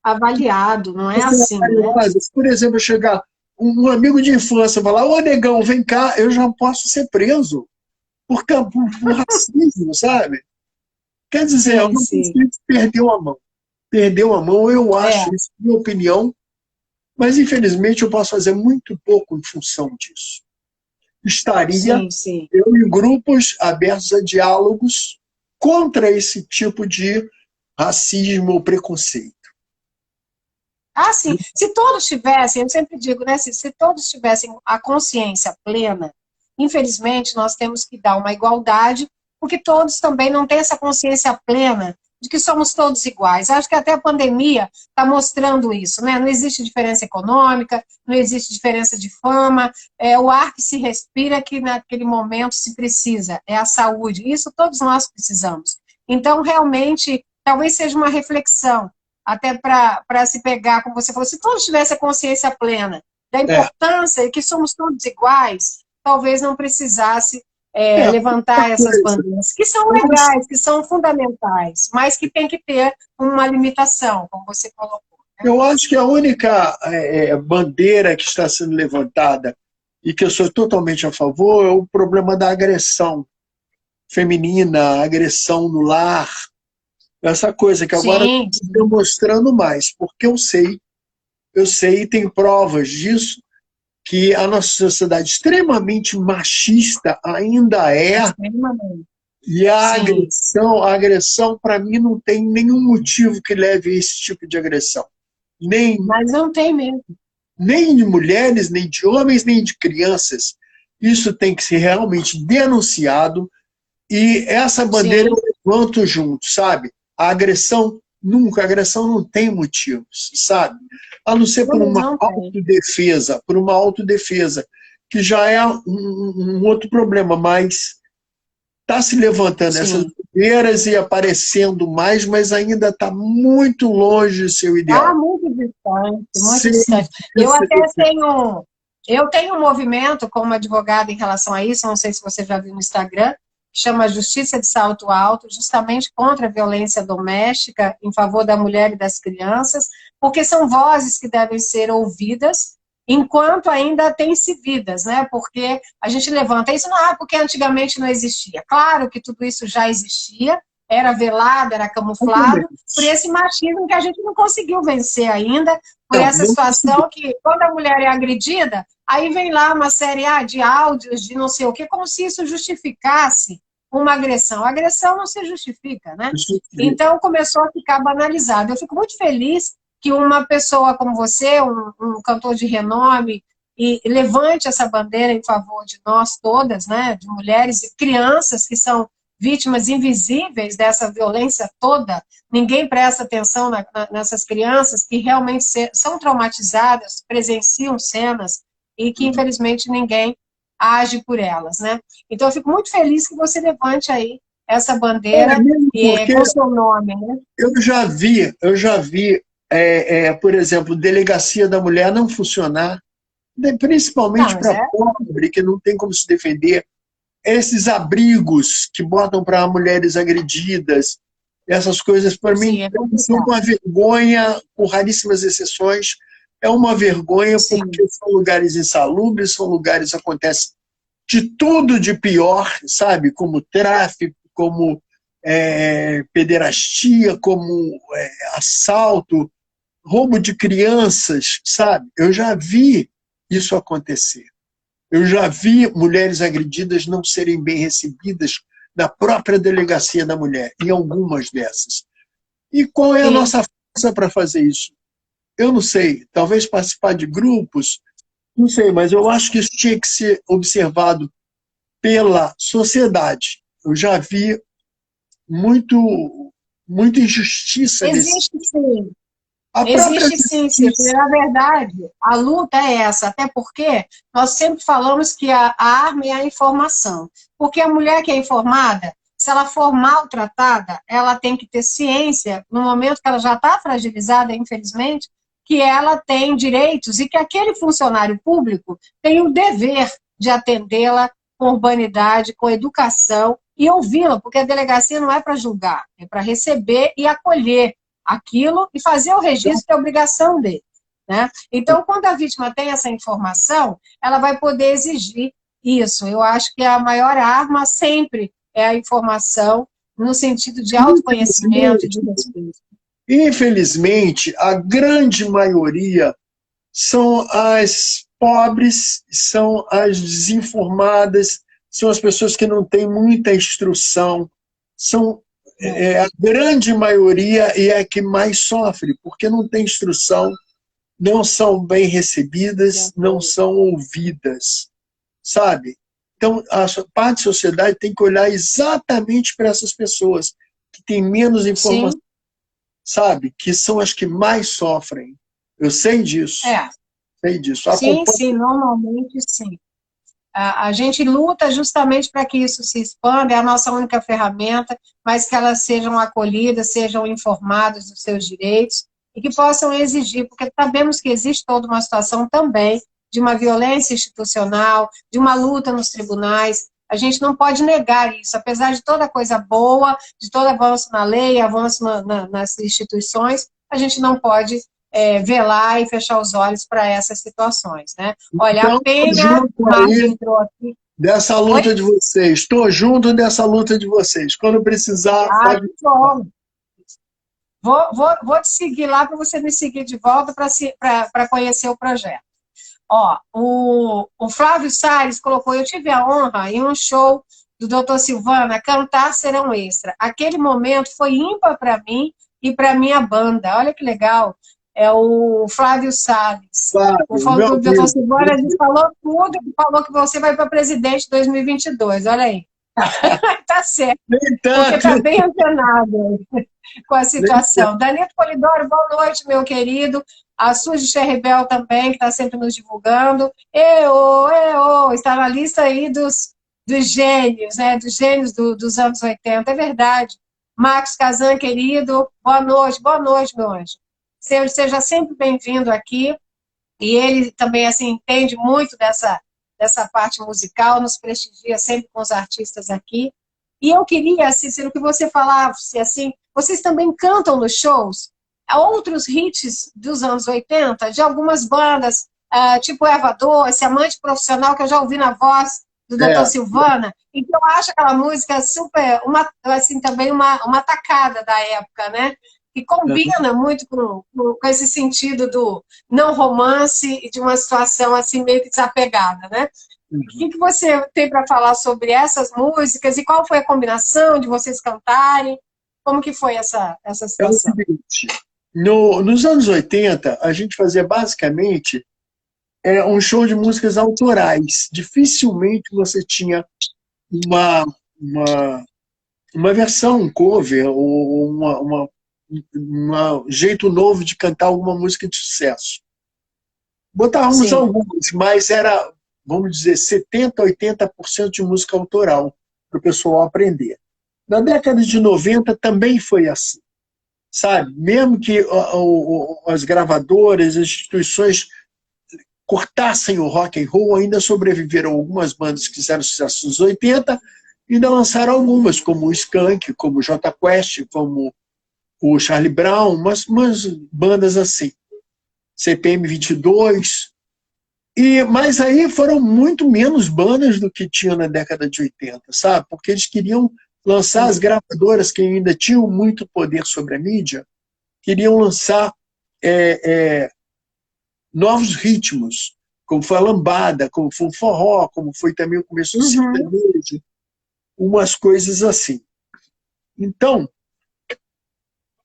avaliado, não é assim, né? Por exemplo, chegar um amigo de infância e falar, ô negão, vem cá, eu já posso ser preso por racismo, sabe? Quer dizer, a sim. perdeu a mão. Perdeu a mão, eu acho, isso é minha opinião, mas infelizmente eu posso fazer muito pouco em função disso. Estaria Sim. eu em grupos abertos a diálogos contra esse tipo de racismo ou preconceito. Ah, sim. Se todos tivessem, eu sempre digo, né? Se todos tivessem a consciência plena, infelizmente nós temos que dar uma igualdade, porque todos também não têm essa consciência plena de que somos todos iguais. Acho que até a pandemia está mostrando isso, né? Não existe diferença econômica, não existe diferença de fama, é o ar que se respira que naquele momento se precisa, é a saúde. Isso todos nós precisamos. Então, realmente, talvez seja uma reflexão até para se pegar, como você falou, se todos tivessem a consciência plena da importância e que somos todos iguais, talvez não precisasse levantar essas bandeiras, que são legais, que são fundamentais, mas que tem que ter uma limitação, como você colocou. Né? Eu acho que a única bandeira que está sendo levantada e que eu sou totalmente a favor é o problema da agressão feminina, agressão no lar, essa coisa que agora estou mostrando mais, porque eu sei, e tem provas disso, que a nossa sociedade extremamente machista ainda é, e a agressão para mim não tem nenhum motivo que leve a esse tipo de agressão. Mas não tem mesmo. Nem de mulheres, nem de homens, nem de crianças. Isso tem que ser realmente denunciado, e essa bandeira eu levanto junto, sabe? A agressão nunca, a agressão não tem motivos, sabe? A não ser por uma autodefesa, que já é um outro problema, mas está se levantando essas bandeiras e aparecendo mais, mas ainda está muito longe do seu ideal. Ah, muito distante, muito distante. Eu até tenho um movimento como advogada em relação a isso, não sei se você já viu no Instagram, chama Justiça de Salto Alto, justamente contra a violência doméstica, em favor da mulher e das crianças, porque são vozes que devem ser ouvidas, enquanto ainda tem-se vidas, né? Porque a gente levanta isso, não, porque antigamente não existia. Claro que tudo isso já existia, era velado, era camuflado, por esse machismo que a gente não conseguiu vencer ainda, por essa situação que, quando a mulher é agredida, aí vem lá uma série de áudios, de não sei o quê, como se isso justificasse uma agressão. A agressão não se justifica, né? Então, começou a ficar banalizado. Eu fico muito feliz que uma pessoa como você, um cantor de renome, e levante essa bandeira em favor de nós todas, né? De mulheres e crianças que são vítimas invisíveis dessa violência toda. Ninguém presta atenção nessas crianças que realmente são traumatizadas, presenciam cenas e que, infelizmente, ninguém age por elas, né? Então, eu fico muito feliz que você levante aí essa bandeira com seu nome, né? Eu já vi, por exemplo, delegacia da mulher não funcionar, principalmente para pobre, que não tem como se defender, esses abrigos que botam para mulheres agredidas, essas coisas, para mim, são uma vergonha, com raríssimas exceções, é uma vergonha, porque são lugares insalubres, são lugares que acontece de tudo de pior, sabe? Como tráfico, como pederastia, como assalto, roubo de crianças, sabe? Eu já vi isso acontecer. Eu já vi mulheres agredidas não serem bem recebidas na própria delegacia da mulher, em algumas dessas. E qual é a nossa força para fazer isso? Eu não sei, talvez participar de grupos, não sei, mas eu acho que isso tinha que ser observado pela sociedade. Eu já vi muita injustiça. Existe sim. Existe sim, Cícero. Na verdade, a luta é essa, até porque nós sempre falamos que a arma é a informação. Porque a mulher que é informada, se ela for maltratada, ela tem que ter ciência, no momento que ela já está fragilizada, infelizmente, que ela tem direitos e que aquele funcionário público tem o dever de atendê-la com urbanidade, com educação e ouvi-la, porque a delegacia não é para julgar, é para receber e acolher aquilo e fazer o registro, que é obrigação dele. Né? Então, quando a vítima tem essa informação, ela vai poder exigir isso. Eu acho que a maior arma sempre é a informação, no sentido de autoconhecimento e de respeito. Infelizmente, a grande maioria são as pobres, são as desinformadas, são as pessoas que não têm muita instrução, são a grande maioria e é a que mais sofre, porque não tem instrução, não são bem recebidas, não são ouvidas, sabe? Então, a parte da sociedade tem que olhar exatamente para essas pessoas que têm menos informação, sabe? Que são as que mais sofrem. Eu sei disso. Sei disso. Sim, normalmente sim. A gente luta justamente para que isso se expanda, é a nossa única ferramenta, mas que elas sejam acolhidas, sejam informadas dos seus direitos e que possam exigir, porque sabemos que existe toda uma situação também de uma violência institucional, de uma luta nos tribunais. A gente não pode negar isso, apesar de toda coisa boa, de todo avanço na lei, avanço nas instituições, a gente não pode velar e fechar os olhos para essas situações, né? Olha, então, a Penha, o Marcos entrou aqui. Dessa luta de vocês, estou junto dessa luta de vocês. Quando precisar, pode... Bom. Vou te seguir lá para você me seguir de volta para conhecer o projeto. Ó, o Flávio Salles colocou, eu tive a honra em um show do Dr. Silvana cantar Serão Extra. Aquele momento foi ímpar para mim e para minha banda. Olha que legal. É o Flávio Salles. O Dr. Silvana falou tudo, falou que você vai para presidente em 2022. Olha aí. Tá certo. Porque está bem antenado com a situação. Danilo Polidoro, boa noite, meu querido. A Suzy Cheribel também, que está sempre nos divulgando. Está na lista aí dos gênios, né? Dos gênios dos anos 80, é verdade. Marcos Kazan, querido, boa noite, meu anjo. Seja sempre bem-vindo aqui. E ele também assim, entende muito dessa parte musical, nos prestigia sempre com os artistas aqui. E eu queria, Cícero, que você falasse assim, vocês também cantam nos shows outros hits dos anos 80, de algumas bandas, tipo Erva Doce, Amante Profissional, que eu já ouvi na voz do Dr. Silvana, e que eu acho aquela música super, também uma tacada da época, né? Que combina muito com esse sentido do não romance e de uma situação assim meio que desapegada, né? O que você tem para falar sobre essas músicas e qual foi a combinação de vocês cantarem? Como que foi essa situação? É o seguinte, nos anos 80, a gente fazia basicamente um show de músicas autorais. Dificilmente você tinha uma versão, um cover, ou um jeito novo de cantar alguma música de sucesso. Botávamos algumas, mas era, vamos dizer, 70%, 80% de música autoral para o pessoal aprender. Na década de 90 também foi assim, sabe? Mesmo que as gravadoras, as instituições cortassem o rock and roll, ainda sobreviveram algumas bandas que fizeram sucesso nos 80, ainda lançaram algumas, como o Skank, como o Jota Quest, como o Charlie Brown, umas bandas assim, CPM 22, mas aí foram muito menos bandas do que tinha na década de 80, sabe? Porque eles queriam lançar, as gravadoras que ainda tinham muito poder sobre a mídia, queriam lançar novos ritmos, como foi a lambada, como foi o forró, como foi também o começo do sertanejo, umas coisas assim. Então,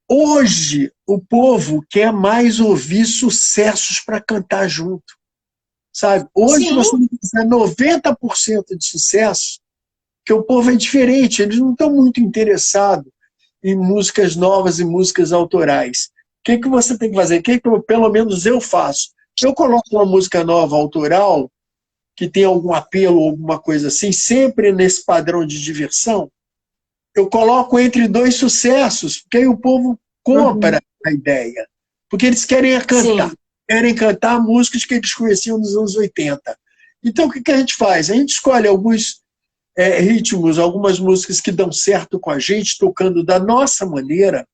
hoje, o povo quer mais ouvir sucessos para cantar junto, sabe? Hoje nós temos que fazer 90% de sucesso, porque o povo é diferente, eles não estão muito interessados em músicas novas e músicas autorais. O que você tem que fazer? O que pelo menos eu faço? Eu coloco uma música nova, autoral, que tem algum apelo, alguma coisa assim, sempre nesse padrão de diversão, eu coloco entre dois sucessos, porque aí o povo compra a ideia. Porque eles querem cantar. Querem cantar músicas que eles conheciam nos anos 80. Então, o que a gente faz? A gente escolhe alguns ritmos, algumas músicas que dão certo com a gente, tocando da nossa maneira.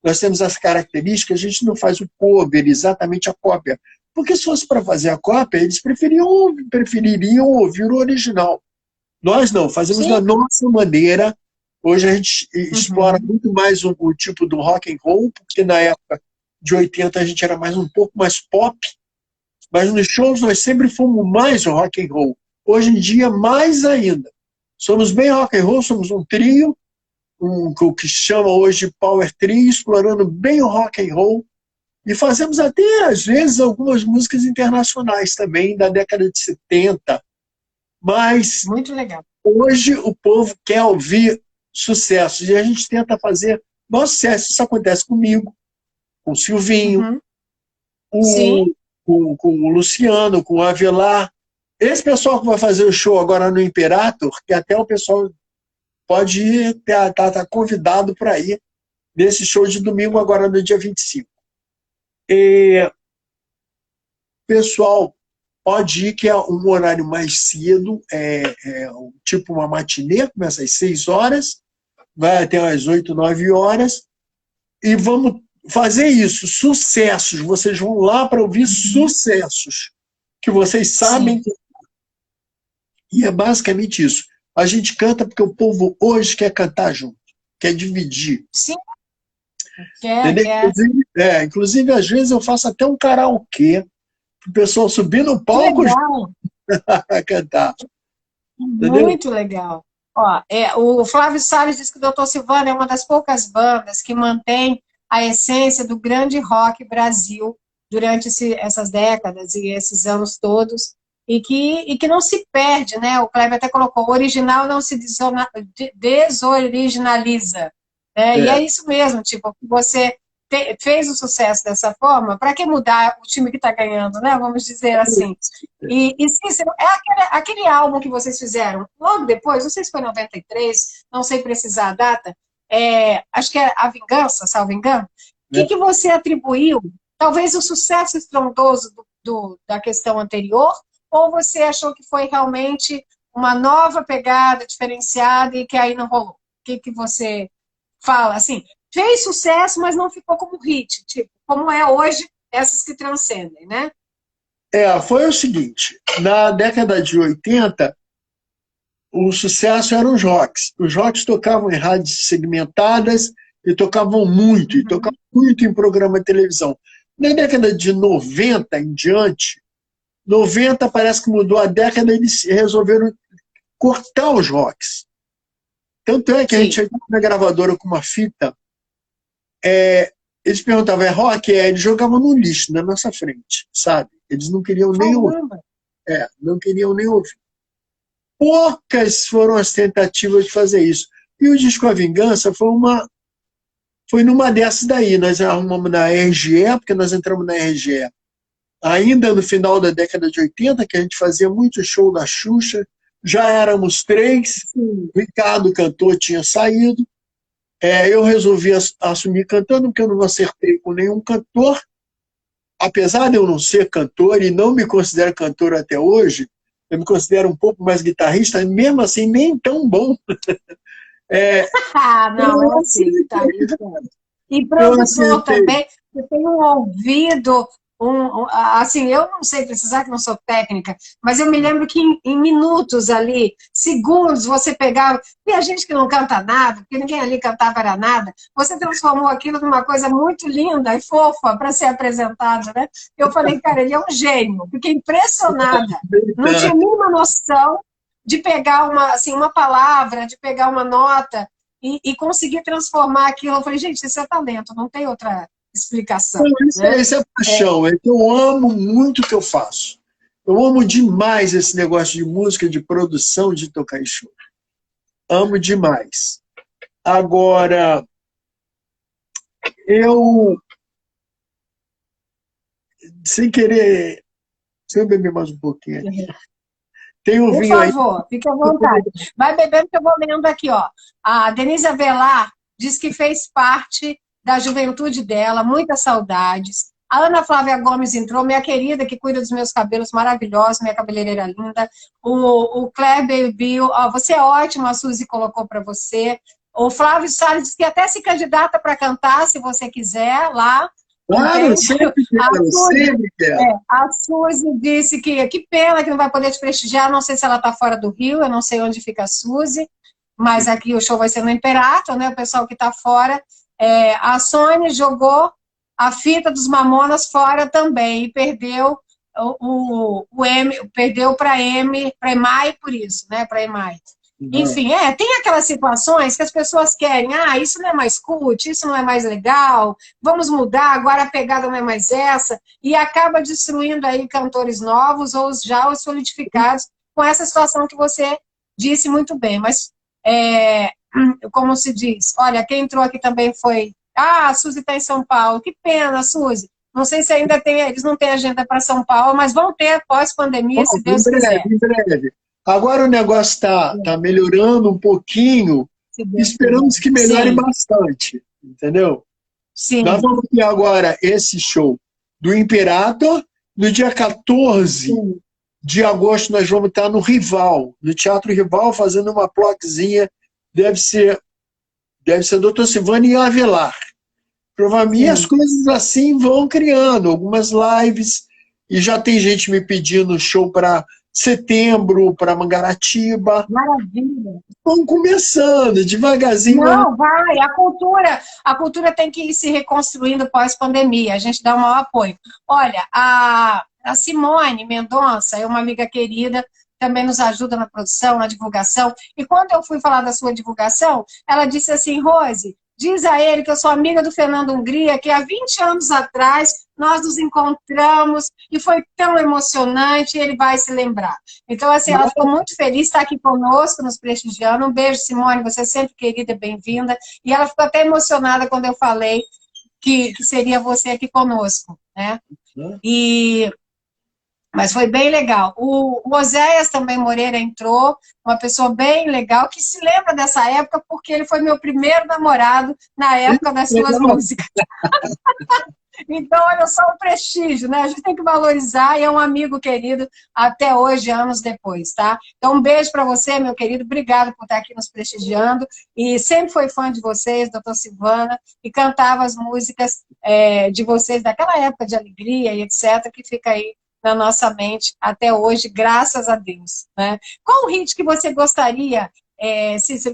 Nós temos as características, a gente não faz o cover, exatamente a cópia. Porque se fosse para fazer a cópia, eles prefeririam ouvir o original. Nós não, fazemos da nossa maneira, Hoje a gente explora muito mais o tipo do rock and roll, porque na época de 80 a gente era mais um pouco mais pop, mas nos shows nós sempre fomos mais o rock and roll. Hoje em dia, mais ainda. Somos bem rock and roll, somos um trio, o que chama hoje de Power Trio, explorando bem o rock and roll, e fazemos até, às vezes, algumas músicas internacionais também, da década de 70. Mas muito legal. Hoje o povo quer ouvir sucessos, e a gente tenta fazer nosso sucesso. Isso acontece comigo, com o Silvinho, com o Luciano, com o Avelar. Esse pessoal que vai fazer o show agora no Imperator, que até o pessoal pode ir, tá convidado para ir nesse show de domingo, agora no dia 25. Pessoal, pode ir, que é um horário mais cedo, tipo uma matinê, começa às 6 horas, vai até às 8, 9 horas, e vamos fazer isso, sucessos. Vocês vão lá para ouvir sucessos, que vocês sabem. E é basicamente isso. A gente canta porque o povo hoje quer cantar junto, quer dividir. Sim. Inclusive, às vezes eu faço até um karaokê, para o pessoal subir no palco a cantar. Muito legal. Ó, o Flávio Salles diz que o Dr. Silvano é uma das poucas bandas que mantém a essência do grande rock Brasil durante essas décadas e esses anos todos, e que não se perde, né? O Kleber até colocou, o original não se desoriginaliza. E é isso mesmo, tipo, você fez o sucesso dessa forma, para que mudar o time que está ganhando, né? Vamos dizer assim. E Cícero, aquele álbum que vocês fizeram logo depois, não sei se foi em 93, não sei precisar a data, acho que é A Vingança, salvo engano. O que você atribuiu? Talvez o sucesso estrondoso da questão anterior, ou você achou que foi realmente uma nova pegada diferenciada e que aí não rolou? O que você fala, assim, fez sucesso, mas não ficou como hit, tipo, como é hoje, essas que transcendem, né? Foi o seguinte, na década de 80, o sucesso eram os rocks. Os rocks tocavam em rádios segmentadas e tocavam muito, em programa de televisão. Na década de 90 em diante, 90 parece que mudou a década, eles resolveram cortar os rocks. Tanto é que a gente chegou na gravadora com uma fita, eles perguntavam, é rock? Eles jogavam no lixo, na nossa frente, sabe? Eles não queriam nem ouvir. Não queriam nem ouvir. Poucas foram as tentativas de fazer isso. E o disco A Vingança foi numa dessas daí. Nós arrumamos na RGE, porque nós entramos na RGE ainda no final da década de 80, que a gente fazia muito show da Xuxa. Já éramos 3, o Ricardo, cantor, tinha saído. Eu resolvi assumir cantando, porque eu não acertei com nenhum cantor. Apesar de eu não ser cantor, e não me considero cantor até hoje, eu me considero um pouco mais guitarrista, mesmo assim, nem tão bom. Não, eu sei, guitarrista. E produtor também, você tem um ouvido... assim, eu não sei precisar, que não sou técnica, mas eu me lembro que em minutos ali, segundos, você pegava, e a gente que não canta nada, porque ninguém ali cantava era nada, você transformou aquilo numa coisa muito linda e fofa para ser apresentada, né? Eu falei, cara, ele é um gênio, fiquei impressionada, não tinha nenhuma noção de pegar uma palavra, de pegar uma nota e conseguir transformar aquilo. Eu falei, gente, isso é talento, não tem outra explicação. Isso é paixão. Eu amo muito o que eu faço. Eu amo demais esse negócio de música, de produção, de tocar em show. Amo demais. Agora, sem querer... Deixa eu beber mais um pouquinho aqui. Tem um vinho aí. Por favor, fique à vontade. Vai bebendo que eu vou lendo aqui, ó. A Denise Avelar diz que fez parte da juventude dela, muitas saudades. A Ana Flávia Gomes entrou, minha querida, que cuida dos meus cabelos maravilhosos, minha cabeleireira linda. O Kleber Bill, você é ótimo, a Suzy colocou para você. O Flávio Salles disse que até se candidata para cantar, se você quiser, lá. Claro, sempre quero. A Suzy disse que pena que não vai poder te prestigiar, não sei se ela está fora do Rio, eu não sei onde fica a Suzy. mas aqui o show vai ser no Imperato, né? O pessoal que está fora. A Sony jogou a fita dos Mamonas fora também e perdeu o M, perdeu para EMAI por isso, né? Para EMAI. Enfim, tem aquelas situações que as pessoas querem, isso não é mais cult, isso não é mais legal, vamos mudar, agora a pegada não é mais essa, e acaba destruindo aí cantores novos ou já os solidificados com essa situação que você disse muito bem. Mas, como se diz, olha, quem entrou aqui também foi, a Suzy está em São Paulo, que pena, Suzy. Não sei se ainda tem, eles não têm agenda para São Paulo, mas vão ter após pandemia, se Deus quiser. Em breve. Agora o negócio está melhorando um pouquinho, esperamos que melhore bastante, entendeu? Sim. Nós vamos ter agora esse show do Imperator, no dia 14 de agosto nós vamos estar no Rival, no Teatro Rival, fazendo uma plaquezinha, deve ser Dr. Silvana e Avelar. Provavelmente as coisas assim vão criando, algumas lives, e já tem gente me pedindo show para setembro, para Mangaratiba. Maravilha. Vão começando, devagarzinho. Não, vai. A cultura tem que ir se reconstruindo pós-pandemia. A gente dá um maior apoio. Olha, a Simone Mendonça é uma amiga querida, também nos ajuda na produção, na divulgação. E quando eu fui falar da sua divulgação, ela disse assim, Rose, diz a ele que eu sou amiga do Fernando Hungria, que há 20 anos atrás nós nos encontramos e foi tão emocionante, ele vai se lembrar. Então, assim, ela ficou muito feliz, está aqui conosco, nos prestigiando. Um beijo, Simone, você é sempre querida e bem-vinda. E ela ficou até emocionada quando eu falei que seria você aqui conosco, né? Mas foi bem legal. O Oséias também Moreira entrou, uma pessoa bem legal, que se lembra dessa época, porque ele foi meu primeiro namorado na época das suas músicas. Então, olha só o prestígio, né? A gente tem que valorizar e é um amigo querido até hoje, anos depois, tá? Então, um beijo para você, meu querido. Obrigado por estar aqui nos prestigiando. E sempre foi fã de vocês, doutor Silvana, e cantava as músicas de vocês daquela época de alegria e etc., que fica aí na nossa mente até hoje, graças a Deus, né? Qual o hit que você gostaria,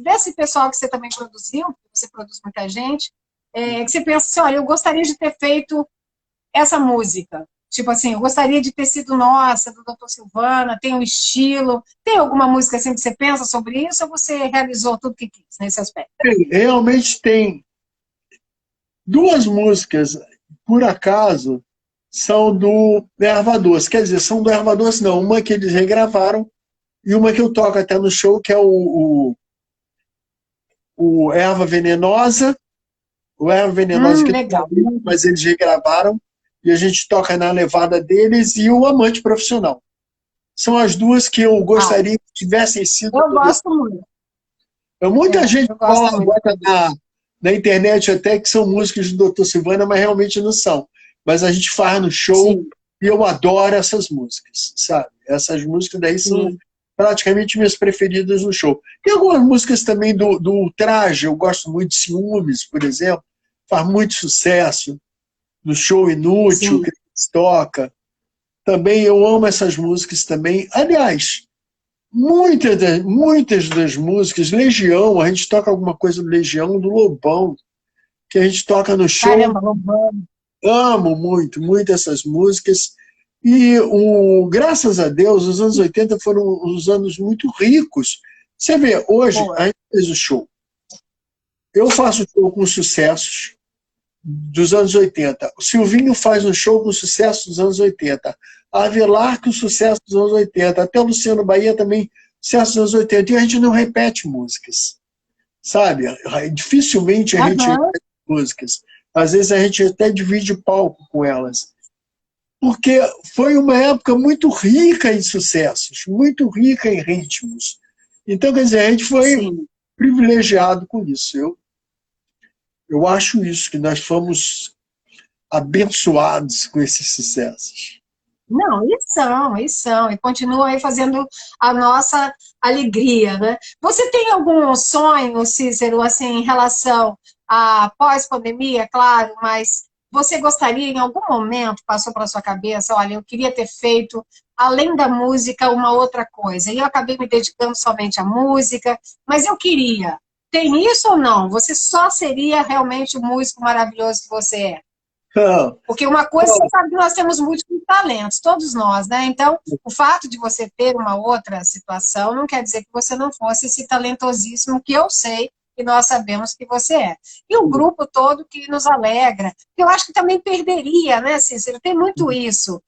desse pessoal que você também produziu, que você produz muita gente, que você pensa assim, olha, eu gostaria de ter feito essa música. Tipo assim, eu gostaria de ter sido nossa, do Dr. Silvana, tem um estilo. Tem alguma música assim que você pensa sobre isso ou você realizou tudo que quis nesse aspecto? Realmente tem duas músicas, por acaso, são do Erva Doce. Quer dizer, são do Erva Doce, não. Uma que eles regravaram e uma que eu toco até no show, que é o Erva Venenosa. O Erva Venenosa, que legal. Mas eles regravaram e a gente toca na levada deles, e o Amante Profissional. São as duas que eu gostaria que tivessem sido. Eu gosto muito. Muita gente fala agora na internet até que são músicas do Dr. Silvana, mas realmente não são. Mas a gente faz no show. Sim. E eu adoro essas músicas, sabe? Essas músicas daí são praticamente minhas preferidas no show. Tem algumas músicas também do Ultraje, eu gosto muito de Ciúmes, por exemplo, faz muito sucesso no show Inútil, que eles toca. Também eu amo essas músicas também. Aliás, muitas das músicas, Legião, a gente toca alguma coisa do Legião, do Lobão, que a gente toca no show. Caramba, Lobão. Amo muito, muito essas músicas. E, graças a Deus, os anos 80 foram uns anos muito ricos. Você vê, hoje, a gente fez o show. Eu faço show com sucessos dos anos 80. O Silvinho faz um show com sucessos dos anos 80. A Avelar com sucesso dos anos 80. Até o Luciano Bahia também, sucesso dos anos 80. E a gente não repete músicas. Sabe? Dificilmente a gente repete músicas. Às vezes a gente até divide palco com elas. Porque foi uma época muito rica em sucessos, muito rica em ritmos. Então, quer dizer, a gente foi privilegiado com isso. Eu acho isso, que nós fomos abençoados com esses sucessos. Não, e são. E continuam aí fazendo a nossa alegria, né? Você tem algum sonho, Cícero, assim, em relação à pós-pandemia, claro, mas você gostaria, em algum momento, passou pela sua cabeça, olha, eu queria ter feito além da música, uma outra coisa. E eu acabei me dedicando somente à música, mas eu queria. Tem isso ou não? Você só seria realmente o músico maravilhoso que você é? Não, Porque uma coisa, você sabe que nós temos múltiplos talentos, todos nós, né? Então, o fato de você ter uma outra situação não quer dizer que você não fosse esse talentosíssimo que eu sei e nós sabemos que você é. E o grupo todo que nos alegra. Eu acho que também perderia, né, Cícero? Tem muito isso.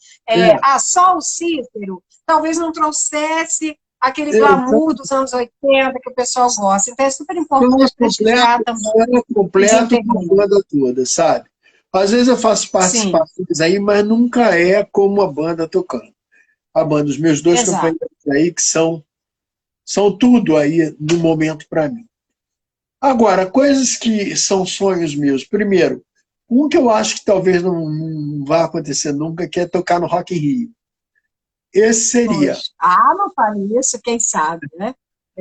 Só o Cícero talvez não trouxesse aquele glamour dos anos 80 que o pessoal gosta. Então é super importante prestigiar também. Completo com a banda toda, sabe? Às vezes eu faço participações aí, mas nunca é como a banda tocando. A banda, os meus dois companheiros aí, que são tudo aí no momento para mim. Agora, coisas que são sonhos meus. Primeiro, um que eu acho que talvez não vá acontecer nunca, que é tocar no Rock in Rio. Esse seria. Poxa. Não fale isso, quem sabe, né?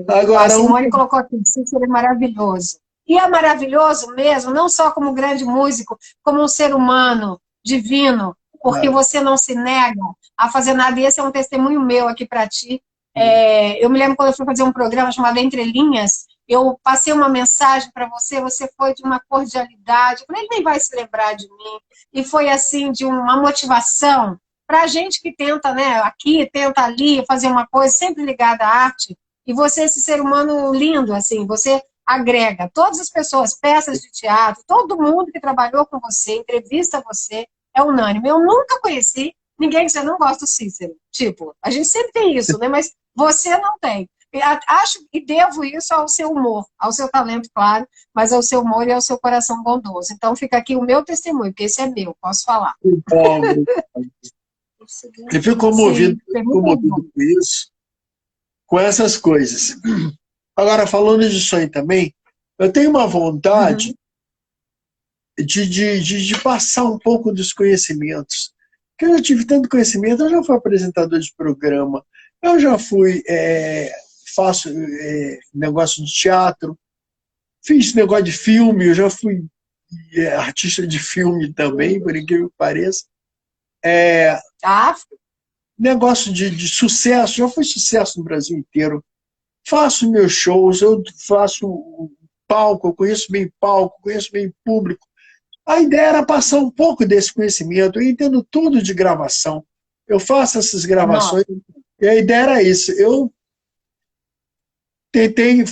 Agora, a Simone colocou aqui, Cícero é maravilhoso. E é maravilhoso mesmo, não só como grande músico, como um ser humano divino, porque você não se nega a fazer nada. E esse é um testemunho meu aqui para ti. Eu me lembro quando eu fui fazer um programa chamado Entre Linhas, eu passei uma mensagem para você, você foi de uma cordialidade, ele nem vai se lembrar de mim, e foi assim, de uma motivação para a gente que tenta, né, aqui, tenta ali, fazer uma coisa sempre ligada à arte, e você, esse ser humano lindo, assim, você agrega todas as pessoas, peças de teatro, todo mundo que trabalhou com você, entrevista você, é unânime. Eu nunca conheci ninguém que você não gosta do Cícero. Tipo, a gente sempre tem isso, né? Mas você não tem. Acho e devo isso ao seu humor, ao seu talento, claro, mas ao seu humor e ao seu coração bondoso. Então fica aqui o meu testemunho, porque esse é meu, posso falar. Eu fico comovido com isso, com essas coisas. Agora, falando de sonho também, eu tenho uma vontade de passar um pouco dos conhecimentos. Porque eu já tive tanto conhecimento, eu já fui apresentador de programa, eu já fui, faço negócio de teatro, fiz negócio de filme, eu já fui artista de filme também, por incrível que pareça. Negócio de sucesso, já foi sucesso no Brasil inteiro. Faço meus shows, eu faço palco, eu conheço bem palco, conheço bem público. A ideia era passar um pouco desse conhecimento. Eu entendo tudo de gravação. Eu faço essas gravações. E a ideia era isso. Eu tentei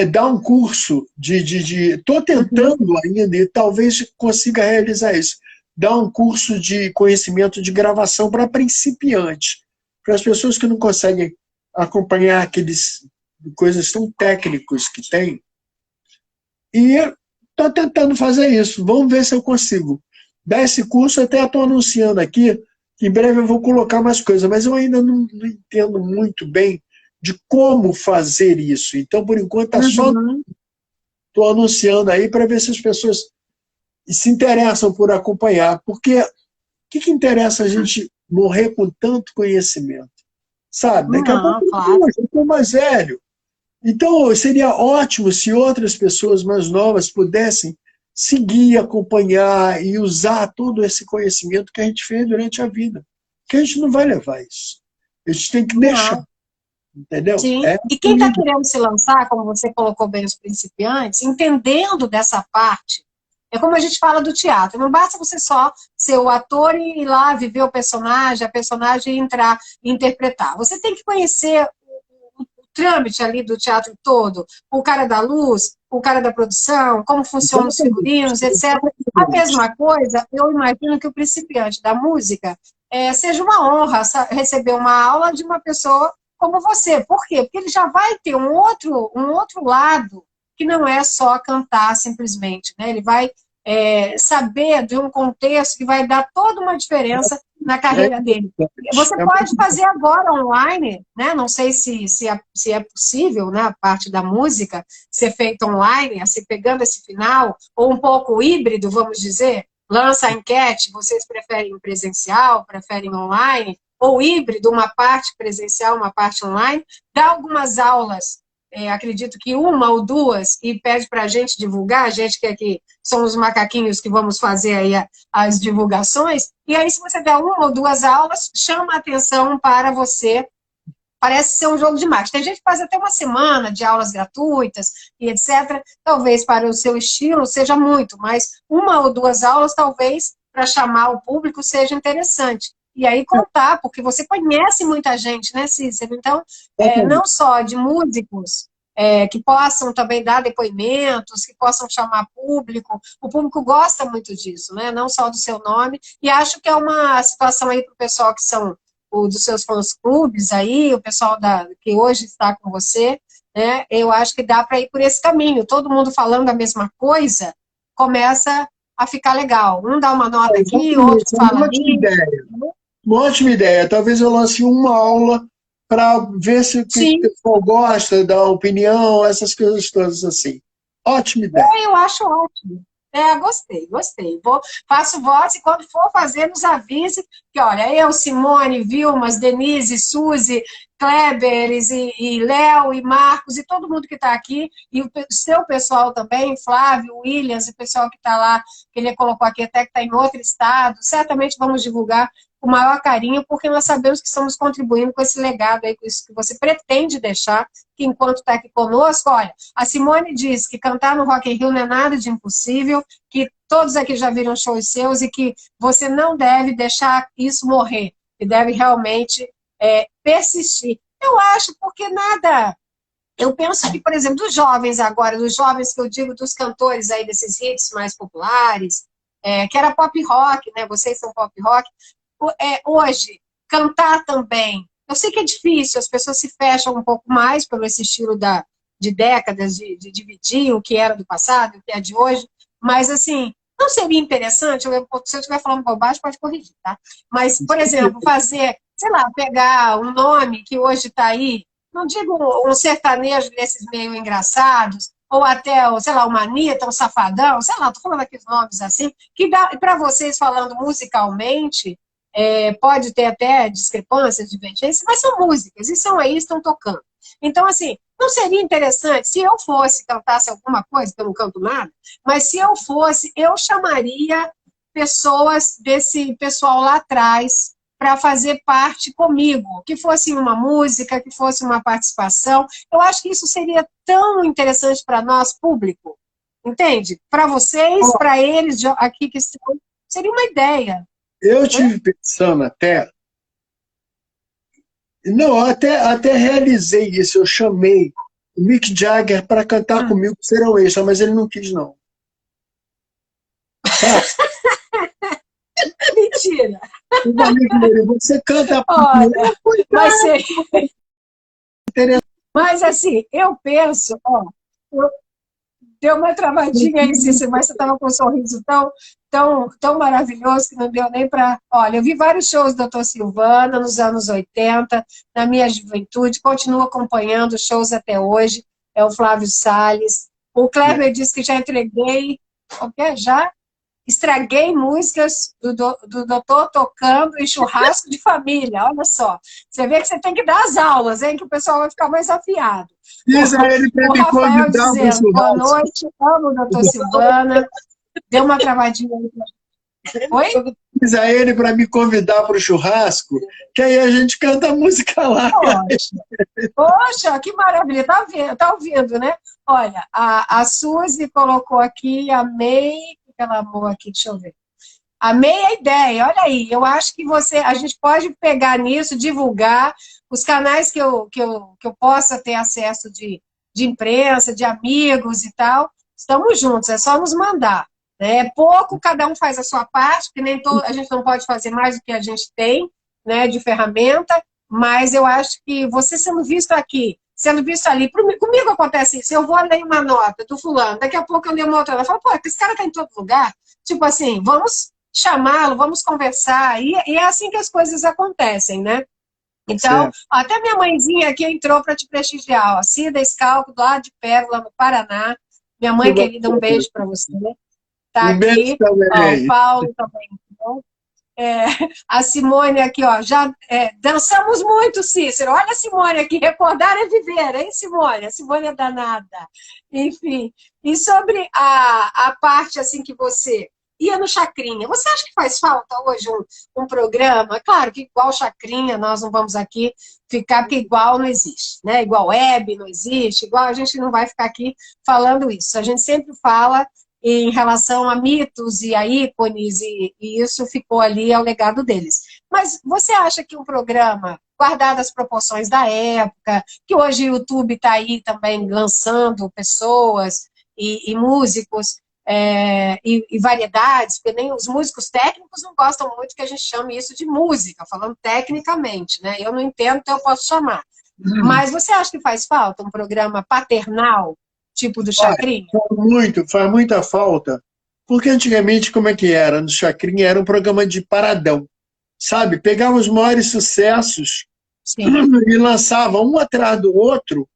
dar um curso estou tentando ainda, e talvez consiga realizar isso. Dar um curso de conhecimento de gravação para principiantes. Para as pessoas que não conseguem acompanhar aqueles coisas tão técnicos que tem. E estou tentando fazer isso. Vamos ver se eu consigo dar esse curso. Até estou anunciando aqui que em breve eu vou colocar mais coisas, mas eu ainda não entendo muito bem de como fazer isso. Então, por enquanto, só estou anunciando aí para ver se as pessoas se interessam por acompanhar. Porque o que interessa a gente morrer com tanto conhecimento? Sabe? Daqui a pouco eu estou mais velho. Então, seria ótimo se outras pessoas mais novas pudessem seguir, acompanhar e usar todo esse conhecimento que a gente fez durante a vida. Porque a gente não vai levar isso. A gente tem que deixar. Entendeu? Sim. E quem está querendo se lançar, como você colocou bem os principiantes, entendendo dessa parte, é como a gente fala do teatro. Não basta você só ser o ator e ir lá viver o personagem, a personagem entrar e interpretar. Você tem que conhecer trâmite ali do teatro todo, o cara da luz, o cara da produção, como funcionam os figurinos, etc. A mesma coisa, eu imagino que o principiante da música seja uma honra receber uma aula de uma pessoa como você. Por quê? Porque ele já vai ter um outro lado que não é só cantar simplesmente, né? Ele vai saber de um contexto que vai dar toda uma diferença na carreira dele. Você pode fazer agora online, né? Não sei se é possível, né? A parte da música ser feita online, assim, pegando esse final, ou um pouco híbrido, vamos dizer, lança a enquete, vocês preferem presencial, preferem online, ou híbrido, uma parte presencial, uma parte online, dá algumas aulas acredito que uma ou duas, e pede para a gente divulgar, a gente que aqui somos macaquinhos que vamos fazer aí as divulgações, e aí se você der uma ou duas aulas, chama a atenção para você. Parece ser um jogo de marketing. Tem gente que faz até uma semana de aulas gratuitas e etc. Talvez para o seu estilo seja muito, mas uma ou duas aulas, talvez, para chamar o público, seja interessante. E aí contar, porque você conhece muita gente, né, Cícero? Então, não só de músicos que possam também dar depoimentos, que possam chamar público. O público gosta muito disso, né? Não só do seu nome. E acho que é uma situação aí para o pessoal que são dos seus fãs-clubes aí, o pessoal que hoje está com você, né? Eu acho que dá para ir por esse caminho. Todo mundo falando a mesma coisa, começa a ficar legal. Um dá uma nota aqui, outro fala ali. Uma ótima ideia. Talvez eu lance uma aula para ver se o pessoal gosta, dá opinião, essas coisas todas assim. Ótima ideia. Eu acho ótimo. Gostei. Faço votos e quando for fazer, nos avise que, olha, eu, Simone, Vilmas, Denise, Suzy, Kleberes e Léo e Marcos e todo mundo que está aqui, e o seu pessoal também, Flávio, Williams, e o pessoal que está lá, que ele colocou aqui até que está em outro estado, certamente vamos divulgar com o maior carinho, porque nós sabemos que estamos contribuindo com esse legado aí, com isso que você pretende deixar, que enquanto está aqui conosco, olha, a Simone diz que cantar no Rock in Rio não é nada de impossível, que todos aqui já viram shows seus e que você não deve deixar isso morrer, e deve realmente persistir. Eu acho, porque nada... Eu penso que, por exemplo, dos jovens agora, dos jovens que eu digo, dos cantores aí desses hits mais populares, que era pop rock, né? Vocês são pop rock. Hoje, cantar também. Eu sei que é difícil, as pessoas se fecham um pouco mais pelo esse estilo de décadas, de dividir o que era do passado e o que é de hoje, mas, assim, não seria interessante, se eu estiver falando bobagem, pode corrigir, tá? Mas, por exemplo, fazer, sei lá, pegar um nome que hoje está aí, não digo um sertanejo desses meio engraçados, ou até, sei lá, uma Anitta, um Safadão, sei lá, estou falando aqueles nomes assim, que dá, para vocês falando musicalmente, pode ter até discrepâncias, divergências, mas são músicas, e são aí, estão tocando. Então, assim, não seria interessante, se eu fosse, cantasse alguma coisa, que eu não canto nada, mas se eu fosse, eu chamaria pessoas desse pessoal lá atrás para fazer parte comigo, que fosse uma música, que fosse uma participação. Eu acho que isso seria tão interessante para nós, público, entende? Para vocês, para eles aqui que estão, seria uma ideia. Eu tive pensando até... Não, até realizei isso. Eu chamei o Mick Jagger para cantar comigo Serão Extra, mas ele não quis, não. Mentira! Você canta... Olha, mas assim, eu penso, deu uma travadinha aí, Cícero, mas você estava com um sorriso tão maravilhoso que não deu nem para... Olha, eu vi vários shows do Dr. Silvana nos anos 80, na minha juventude, continuo acompanhando shows até hoje, é o Flávio Salles. O Kleber disse que já entreguei... O quê? Já? Estraguei músicas do doutor tocando em churrasco de família, olha só. Você vê que você tem que dar as aulas, hein, que o pessoal vai ficar mais afiado. O Rafael dizendo, boa noite, amo o doutor Silvana. Deu uma travadinha aí. Oi? Diz a ele para me convidar para o churrasco, que aí a gente canta a música lá. Poxa, que maravilha. Tá ouvindo, né? Olha, a Suzy colocou aqui, amei... ela amou aqui, deixa eu ver. Amei a ideia, olha aí, eu acho que a gente pode pegar nisso, divulgar os canais que eu possa ter acesso de imprensa, de amigos e tal, estamos juntos, é só nos mandar. É pouco, cada um faz a sua parte, porque a gente não pode fazer mais do que a gente tem, né, de ferramenta, mas eu acho que você sendo visto aqui, sendo visto ali. Comigo acontece isso, eu vou ler uma nota do fulano, daqui a pouco eu leio uma outra nota, eu falo, pô, esse cara tá em todo lugar, tipo assim, vamos chamá-lo, vamos conversar, e é assim que as coisas acontecem, né? Então, até minha mãezinha aqui entrou para te prestigiar, ó, Cida Scalco, do lado de Pérola, no Paraná, minha mãe querida, um beijo para você, tá aqui, ó, o Paulo também, então, A Simone aqui, ó, já dançamos muito, Cícero. Olha a Simone aqui, recordar é viver, hein, Simone? A Simone é danada. Enfim, e sobre a parte assim que você ia no Chacrinha, você acha que faz falta hoje um programa? Claro que igual Chacrinha, nós não vamos aqui ficar, porque igual não existe, né? Igual web não existe, igual a gente não vai ficar aqui falando isso. A gente sempre fala em relação a mitos e a ícones, e isso ficou ali ao legado deles. Mas você acha que um programa, guardado as proporções da época, que hoje o YouTube está aí também lançando pessoas e músicos e variedades, porque nem os músicos técnicos não gostam muito que a gente chame isso de música, falando tecnicamente, né? Eu não entendo, então eu posso chamar. Mas você acha que faz falta um programa paternal, tipo do Chacrinha? Faz muita falta. Porque antigamente, como é que era? No Chacrinha era um programa de paradão. Sabe? Pegava os maiores sucessos e lançava um atrás do outro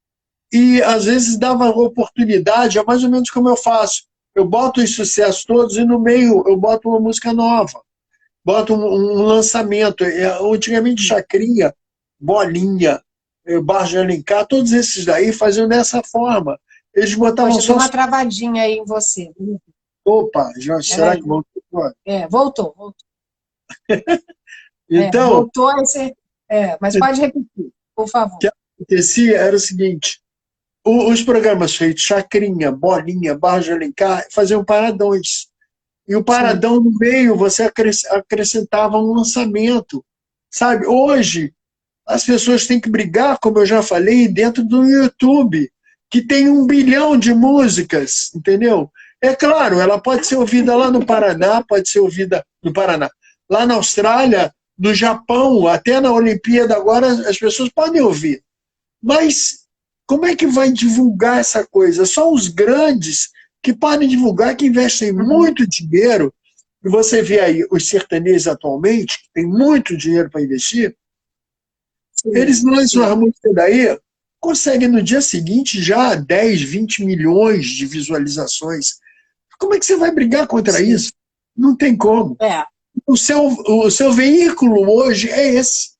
e, às vezes, dava oportunidade, é mais ou menos como eu faço. Eu boto os sucessos todos e, no meio, eu boto uma música nova. Boto um lançamento. Antigamente, Chacrinha, Bolinha, Barra de Alencar, todos esses daí faziam dessa forma. Eles botavam só uma travadinha aí em você. Opa, já, será que voltou? Voltou. Então, voltou, mas pode repetir, por favor. O que acontecia era o seguinte, os programas feitos, Chacrinha, Bolinha, Barra de Alencar, faziam paradões. E o paradão no meio, você acrescentava um lançamento. Sabe? Hoje, as pessoas têm que brigar, como eu já falei, dentro do YouTube, que tem 1 bilhão de músicas, entendeu? É claro, ela pode ser ouvida lá no Paraná, pode ser ouvida no Paraná. Lá na Austrália, no Japão, até na Olimpíada agora, as pessoas podem ouvir. Mas como é que vai divulgar essa coisa? Só os grandes que podem divulgar, que investem muito dinheiro. E você vê aí os sertanejos atualmente, que tem muito dinheiro para investir, eles lançam a música daí, conseguem no dia seguinte já 10, 20 milhões de visualizações. Como é que você vai brigar contra isso? Não tem como. O seu veículo hoje é esse.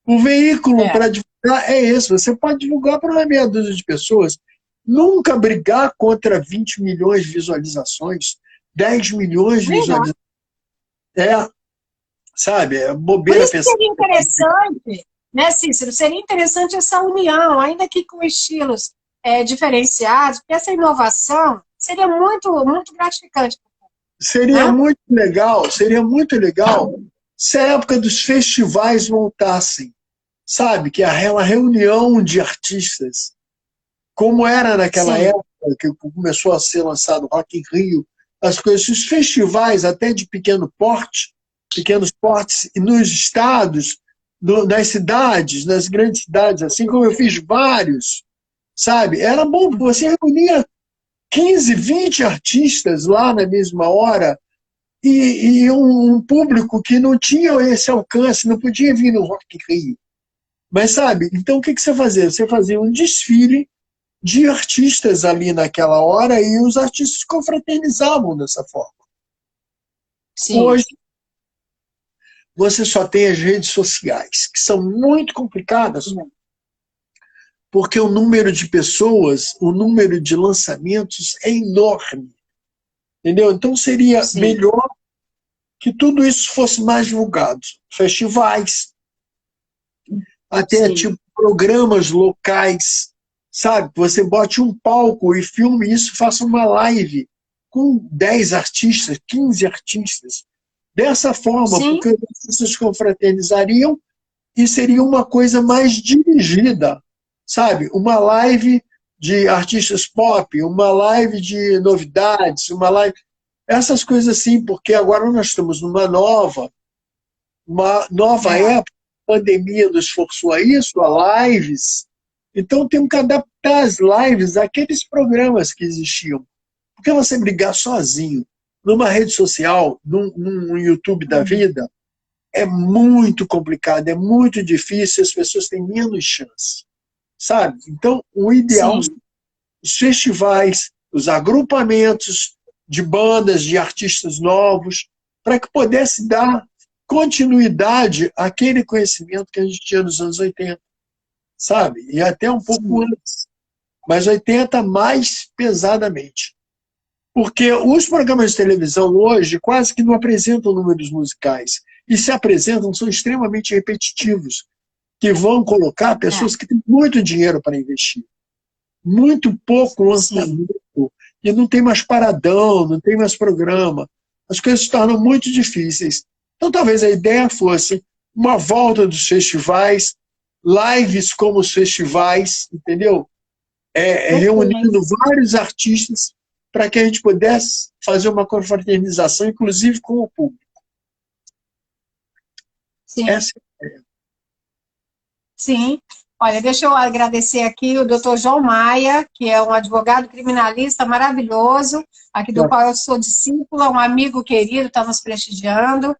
O veículo para divulgar é esse. Você pode divulgar para uma meia dúzia de pessoas. Nunca brigar contra 20 milhões de visualizações, 10 milhões de visualizações. Sabe? É bobeira. Por isso seria interessante, né, Cícero? Seria interessante essa união, ainda que com estilos diferenciados, porque essa inovação seria muito, muito gratificante. Seria muito legal se a época dos festivais voltassem. Sabe? Que é uma reunião de artistas, como era naquela época que começou a ser lançado Rock in Rio, as coisas, os festivais até de pequenos portes, nos estados, nas cidades, nas grandes cidades, assim como eu fiz vários, sabe? Era bom, você reunia 15, 20 artistas lá na mesma hora e um público que não tinha esse alcance, não podia vir no Rock in Rio. Mas, sabe, então o que você fazia? Você fazia um desfile de artistas ali naquela hora e os artistas confraternizavam dessa forma. Hoje, você só tem as redes sociais, que são muito complicadas, porque o número de pessoas, o número de lançamentos é enorme. Entendeu? Então seria melhor que tudo isso fosse mais divulgado. Festivais, até tipo programas locais, sabe? Você bote um palco e filme isso, faça uma live com 10 artistas, 15 artistas. Dessa forma, porque os artistas confraternizariam e seria uma coisa mais dirigida, sabe? Uma live de artistas pop, uma live de novidades, uma live... Essas coisas assim, porque agora nós estamos numa nova época, a pandemia nos forçou a isso, a lives. Então temos que adaptar as lives àqueles programas que existiam. Porque você brigar sozinho numa rede social, num YouTube da vida, é muito complicado, é muito difícil, as pessoas têm menos chance. Sabe? Então, o ideal são os festivais, os agrupamentos de bandas, de artistas novos, para que pudesse dar continuidade àquele conhecimento que a gente tinha nos anos 80, sabe? E até um pouco antes, mas 80 mais pesadamente. Porque os programas de televisão hoje quase que não apresentam números musicais. E se apresentam, são extremamente repetitivos, que vão colocar pessoas que têm muito dinheiro para investir. Muito pouco lançamento. E não tem mais paradão, não tem mais programa. As coisas se tornam muito difíceis. Então, talvez a ideia fosse uma volta dos festivais, lives como os festivais, entendeu? Reunindo vários artistas para que a gente pudesse fazer uma confraternização, inclusive com o público. Sim. Essa é a ideia. Sim. Olha, deixa eu agradecer aqui o doutor João Maia, que é um advogado criminalista maravilhoso, aqui do qual eu sou discípula, um amigo querido, está nos prestigiando.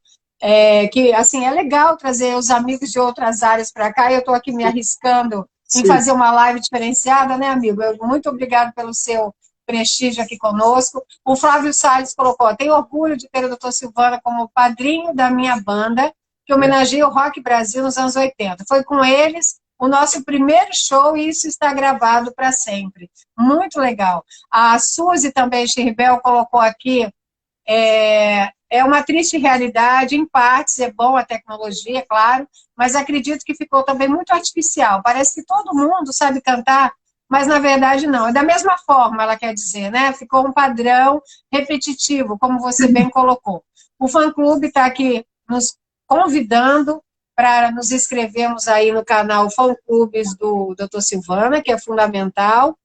Que, assim, é legal trazer os amigos de outras áreas para cá, e eu estou aqui me arriscando em fazer uma live diferenciada, né, amigo? Muito obrigado pelo seu prestígio aqui conosco. O Flávio Salles colocou: tenho orgulho de ter o doutor Silvana como padrinho da minha banda, que homenageia o Rock Brasil nos anos 80. Foi com eles o nosso primeiro show e isso está gravado para sempre. Muito legal. A Suzy também, Chirbel, colocou aqui: é uma triste realidade, em partes é bom a tecnologia, claro, mas acredito que ficou também muito artificial. Parece que todo mundo sabe cantar, mas na verdade não. É da mesma forma, ela quer dizer, né? Ficou um padrão repetitivo, como você bem colocou. O fã-clube está aqui nos convidando para nos inscrevermos aí no canal Fã-Clubes do Dr. Silvana, que é fundamental.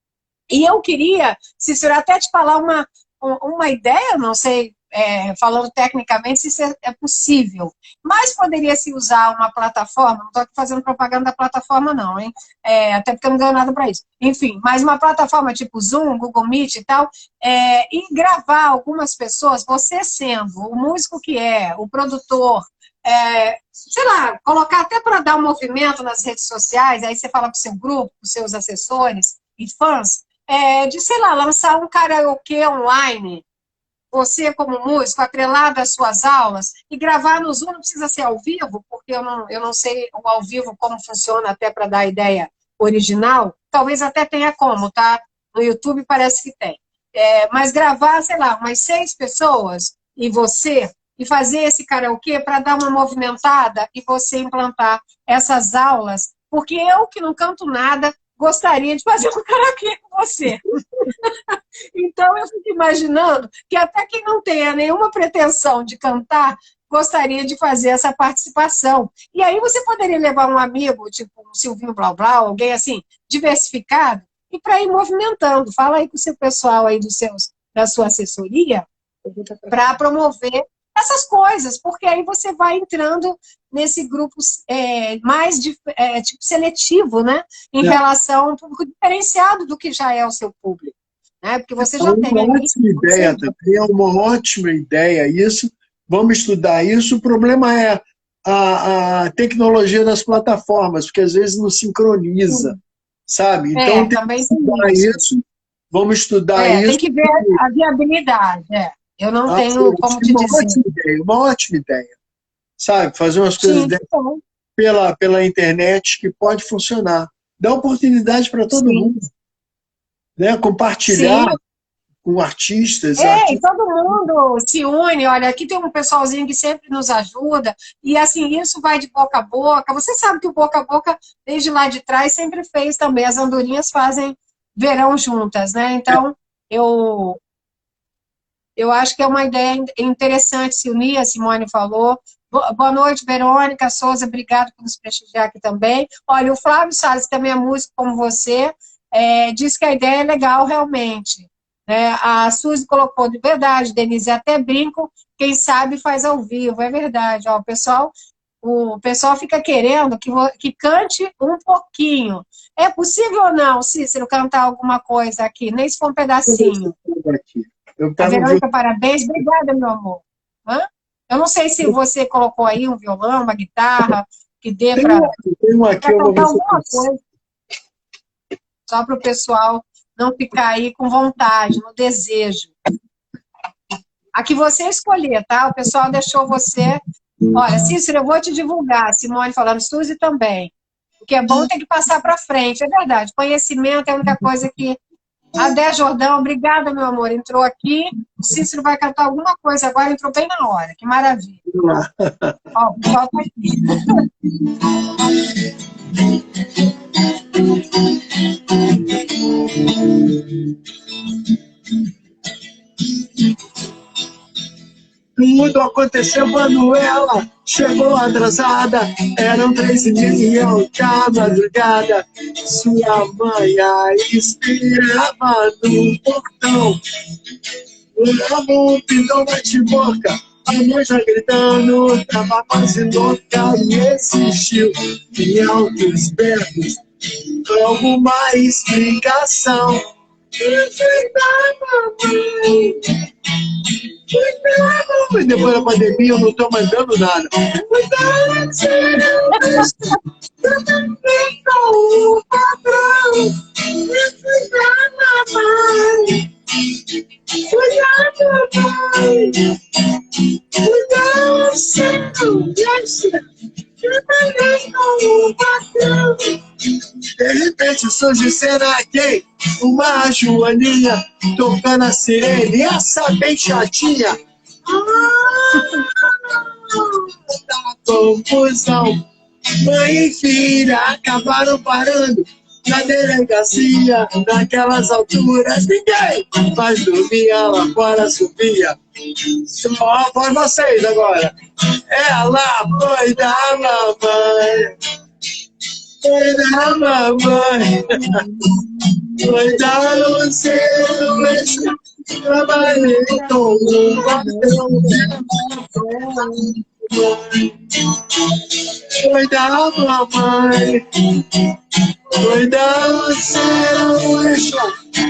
E eu queria, Cícero, até te falar uma ideia, não sei, falando tecnicamente, se isso é possível, mas poderia-se usar uma plataforma, não estou aqui fazendo propaganda da plataforma não, hein? Até porque eu não ganho nada para isso. Enfim, mas uma plataforma tipo Zoom, Google Meet e tal, e gravar algumas pessoas, você sendo o músico que o produtor, sei lá, colocar até para dar um movimento nas redes sociais, aí você fala para o seu grupo, para os seus assessores e fãs, de, sei lá, lançar um karaokê online, você como músico, atrelado às suas aulas, e gravar no Zoom, não precisa ser ao vivo, porque eu não sei o ao vivo como funciona, até para dar a ideia original, talvez até tenha como, tá? No YouTube parece que tem. Mas gravar, sei lá, umas 6 pessoas, e você, e fazer esse karaokê para dar uma movimentada, e você implantar essas aulas, porque eu, que não canto nada, gostaria de fazer um karaokê com você. Então, eu fico imaginando que até quem não tenha nenhuma pretensão de cantar, gostaria de fazer essa participação. E aí você poderia levar um amigo, tipo um Silvinho Blau Blau, alguém assim, diversificado, e para ir movimentando. Fala aí com o seu pessoal aí da sua assessoria, para promover essas coisas, porque aí você vai entrando nesse grupo mais tipo seletivo, né? Em relação a um público diferenciado do que já é o seu público. Né? Porque você já tem... Uma ótima ideia, também é uma ótima ideia isso. Vamos estudar isso. O problema é a tecnologia das plataformas, porque às vezes não sincroniza, sabe? Então tem que estudar isso. Vamos estudar isso. Tem que ver a viabilidade, Eu não tenho como te dizer. Uma ótima ideia. Sabe? Fazer umas coisas pela internet que pode funcionar. Dá oportunidade para todo mundo. Né? Compartilhar com artistas. E todo mundo se une. Olha, aqui tem um pessoalzinho que sempre nos ajuda. E assim, isso vai de boca a boca. Você sabe que o boca a boca, desde lá de trás, sempre fez também. As andorinhas fazem verão juntas, né? Então, eu acho que é uma ideia interessante se unir, a Simone falou. Boa noite, Verônica Souza, obrigado por nos prestigiar aqui também. Olha, o Flávio Salles, que também é músico como você, diz que a ideia é legal realmente. A Suzy colocou de verdade, Denise, até brinco, quem sabe faz ao vivo, é verdade. Ó, o pessoal fica querendo que cante um pouquinho. É possível ou não, Cícero, cantar alguma coisa aqui? Nem se for um pedacinho. A Verônica, parabéns. Obrigada, meu amor. Eu não sei se você colocou aí um violão, uma guitarra, que dê para cantar alguma coisa. Só para o pessoal não ficar aí com vontade, no desejo. A que você escolher, tá? O pessoal deixou você Olha, Cícero, eu vou te divulgar, Simone falando, Suzy também. O que é bom tem que passar para frente, é verdade. Conhecimento é a única coisa que... Adé Jordão, obrigada, meu amor, entrou aqui. O Cícero vai cantar alguma coisa agora, entrou bem na hora, que maravilha. Ó, o pessoal tá aqui. Tudo aconteceu quando ela chegou atrasada. Eram 3h30 da madrugada. Sua mãe a esperava no portão. O pintou bate-boca, a mãe já gritando. Tava quase louca e existiu em altos berros alguma explicação. E depois da pandemia eu não estou mandando nada. De repente surge cena gay, uma joaninha tocando a sirene, e essa bem chatinha. Da confusão, mãe e filha acabaram parando na delegacia. Naquelas alturas ninguém mais dormia, lá fora subia. Só por vocês agora. Ela foi da mamãe. Foi da mamãe. Foi da Luciana. Trabalhei com o patrão. Foi da mamãe. Foi da Luciana.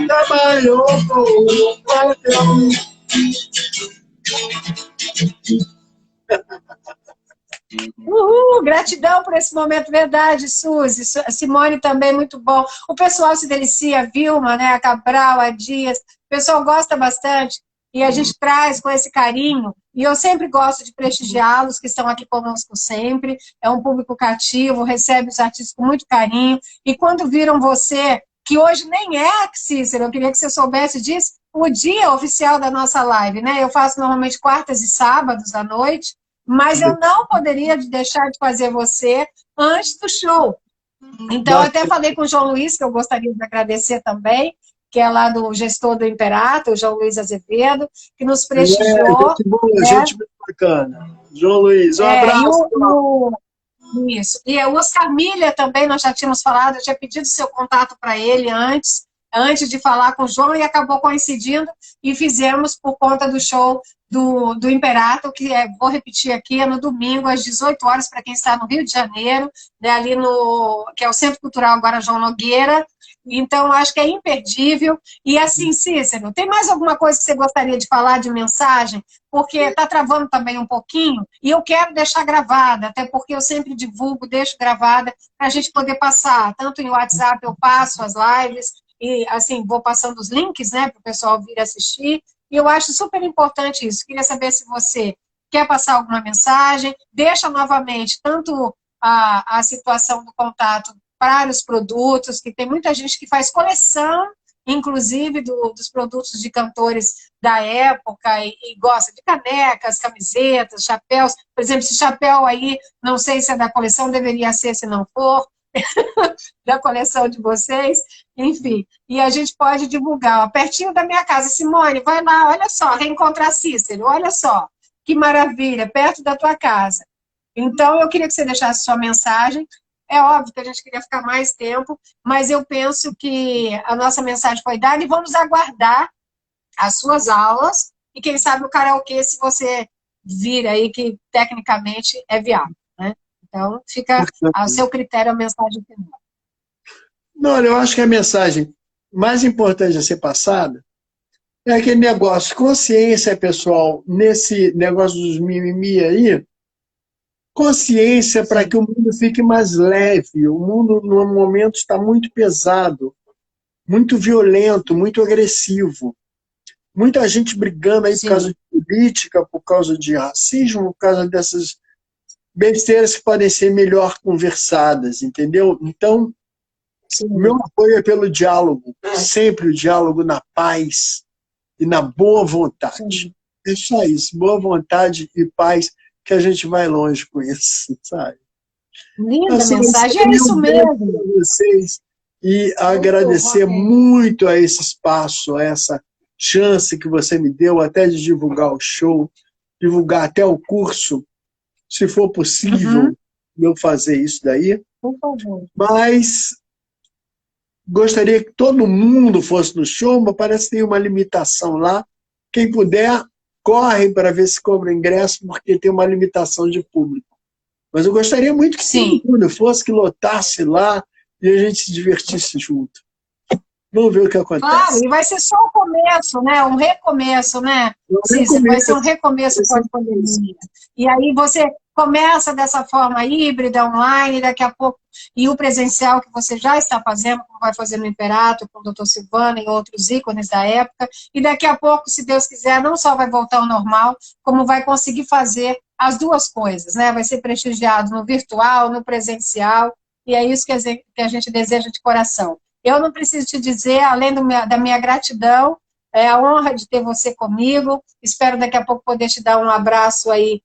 Trabalhou com o patrão. Uhul, gratidão por esse momento, verdade, Suzy, Simone também, muito bom. O pessoal se delicia, a Vilma, né, a Cabral, a Dias, o pessoal gosta bastante e a gente traz com esse carinho, e eu sempre gosto de prestigiá-los, que estão aqui conosco sempre, é um público cativo, recebe os artistas com muito carinho, e quando viram você, que hoje nem é, Cícero, eu queria que você soubesse disso, o dia oficial da nossa live, né, eu faço normalmente quartas e sábados à noite, mas eu não poderia deixar de fazer você antes do show. Então, eu até falei com o João Luiz, que eu gostaria de agradecer também, que é lá do gestor do Imperato, o João Luiz Azevedo, que nos prestigiou. Gente boa, gente muito bacana. João Luiz, um abraço. Isso. E o Oscar Milha também, nós já tínhamos falado, eu tinha pedido seu contato para ele antes de falar com o João, e acabou coincidindo, e fizemos por conta do show do Imperato, que vou repetir aqui, é no domingo, às 18 horas, para quem está no Rio de Janeiro, né, ali que é o Centro Cultural Guarajão Nogueira. Então, acho que é imperdível. E assim, Cícero, tem mais alguma coisa que você gostaria de falar, de mensagem? Porque está travando também um pouquinho, e eu quero deixar gravada, até porque eu sempre divulgo, deixo gravada, para a gente poder passar, tanto em WhatsApp, eu passo as lives, e assim, vou passando os links, né, para o pessoal vir assistir, e eu acho super importante isso. Queria saber se você quer passar alguma mensagem, deixa novamente tanto a situação do contato para os produtos, que tem muita gente que faz coleção, inclusive dos produtos de cantores da época, e gosta de canecas, camisetas, chapéus. Por exemplo, esse chapéu aí, não sei se é da coleção, deveria ser, se não for, da coleção de vocês, enfim, e a gente pode divulgar, ó, pertinho da minha casa. Simone, vai lá, olha só, reencontrar Cícero, olha só, que maravilha, perto da tua casa. Então, eu queria que você deixasse sua mensagem. É óbvio que a gente queria ficar mais tempo, mas eu penso que a nossa mensagem foi dada, e vamos aguardar as suas aulas, e quem sabe o karaokê, se você vir aí, que tecnicamente é viável, né? Então, fica ao seu critério a mensagem final. Não, eu acho que a mensagem mais importante a ser passada é aquele negócio, consciência, pessoal, nesse negócio dos mimimi aí, consciência para que o mundo fique mais leve. O mundo, no momento, está muito pesado, muito violento, muito agressivo. Muita gente brigando aí por causa de política, por causa de racismo, por causa dessas besteiras que podem ser melhor conversadas, entendeu? Então, Sim. o meu apoio é pelo diálogo, sempre o diálogo na paz e na boa vontade. Sim. É só isso, boa vontade e paz, que a gente vai longe com isso, sabe? Linda mensagem, é isso mesmo. Para vocês e agradecer muito a esse espaço, a essa chance que você me deu até de divulgar o show, divulgar até o curso, se for possível eu fazer isso daí. Por favor. Mas gostaria que todo mundo fosse no show, mas parece que tem uma limitação lá. Quem puder, corre para ver se cobra ingresso, porque tem uma limitação de público. Mas eu gostaria muito que todo mundo fosse, que lotasse lá e a gente se divertisse junto. Vamos ver o que acontece. Claro, e vai ser só o começo, né? Um recomeço, né? Cícero, vai ser um recomeço pós-pandemia. E aí você começa dessa forma híbrida, online, daqui a pouco, e o presencial que você já está fazendo, como vai fazer no Imperato, com o doutor Silvano e outros ícones da época, e daqui a pouco, se Deus quiser, não só vai voltar ao normal, como vai conseguir fazer as duas coisas, né? Vai ser prestigiado no virtual, no presencial, e é isso que a gente deseja de coração. Eu não preciso te dizer, além da minha gratidão, é a honra de ter você comigo. Espero daqui a pouco poder te dar um abraço aí,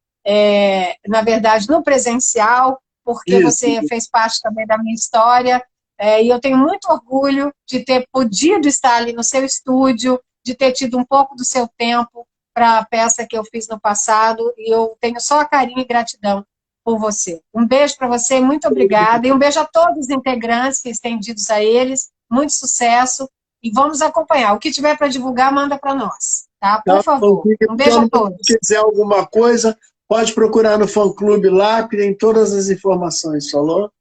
na verdade, no presencial, porque você fez parte também da minha história. E eu tenho muito orgulho de ter podido estar ali no seu estúdio, de ter tido um pouco do seu tempo para a peça que eu fiz no passado. E eu tenho só carinho e gratidão por você. Um beijo para você, muito obrigada. E um beijo a todos os integrantes que estendidos a eles. Muito sucesso. E vamos acompanhar. O que tiver para divulgar, manda para nós. Tá? Por favor. Um beijo a todos. Se quiser alguma coisa, pode procurar no fã-clube lá, que tem todas as informações, falou?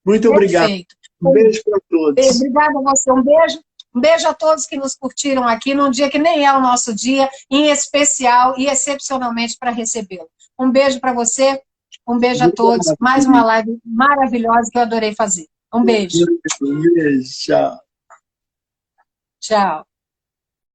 Muito obrigado. Perfeito. Um beijo para todos. Obrigada a você. Um beijo. Um beijo a todos que nos curtiram aqui, num dia que nem é o nosso dia, em especial e excepcionalmente para recebê-lo. Um beijo para você. Um beijo a todos. Mais uma live maravilhosa que eu adorei fazer. Um beijo. Um beijo, tchau. Tchau.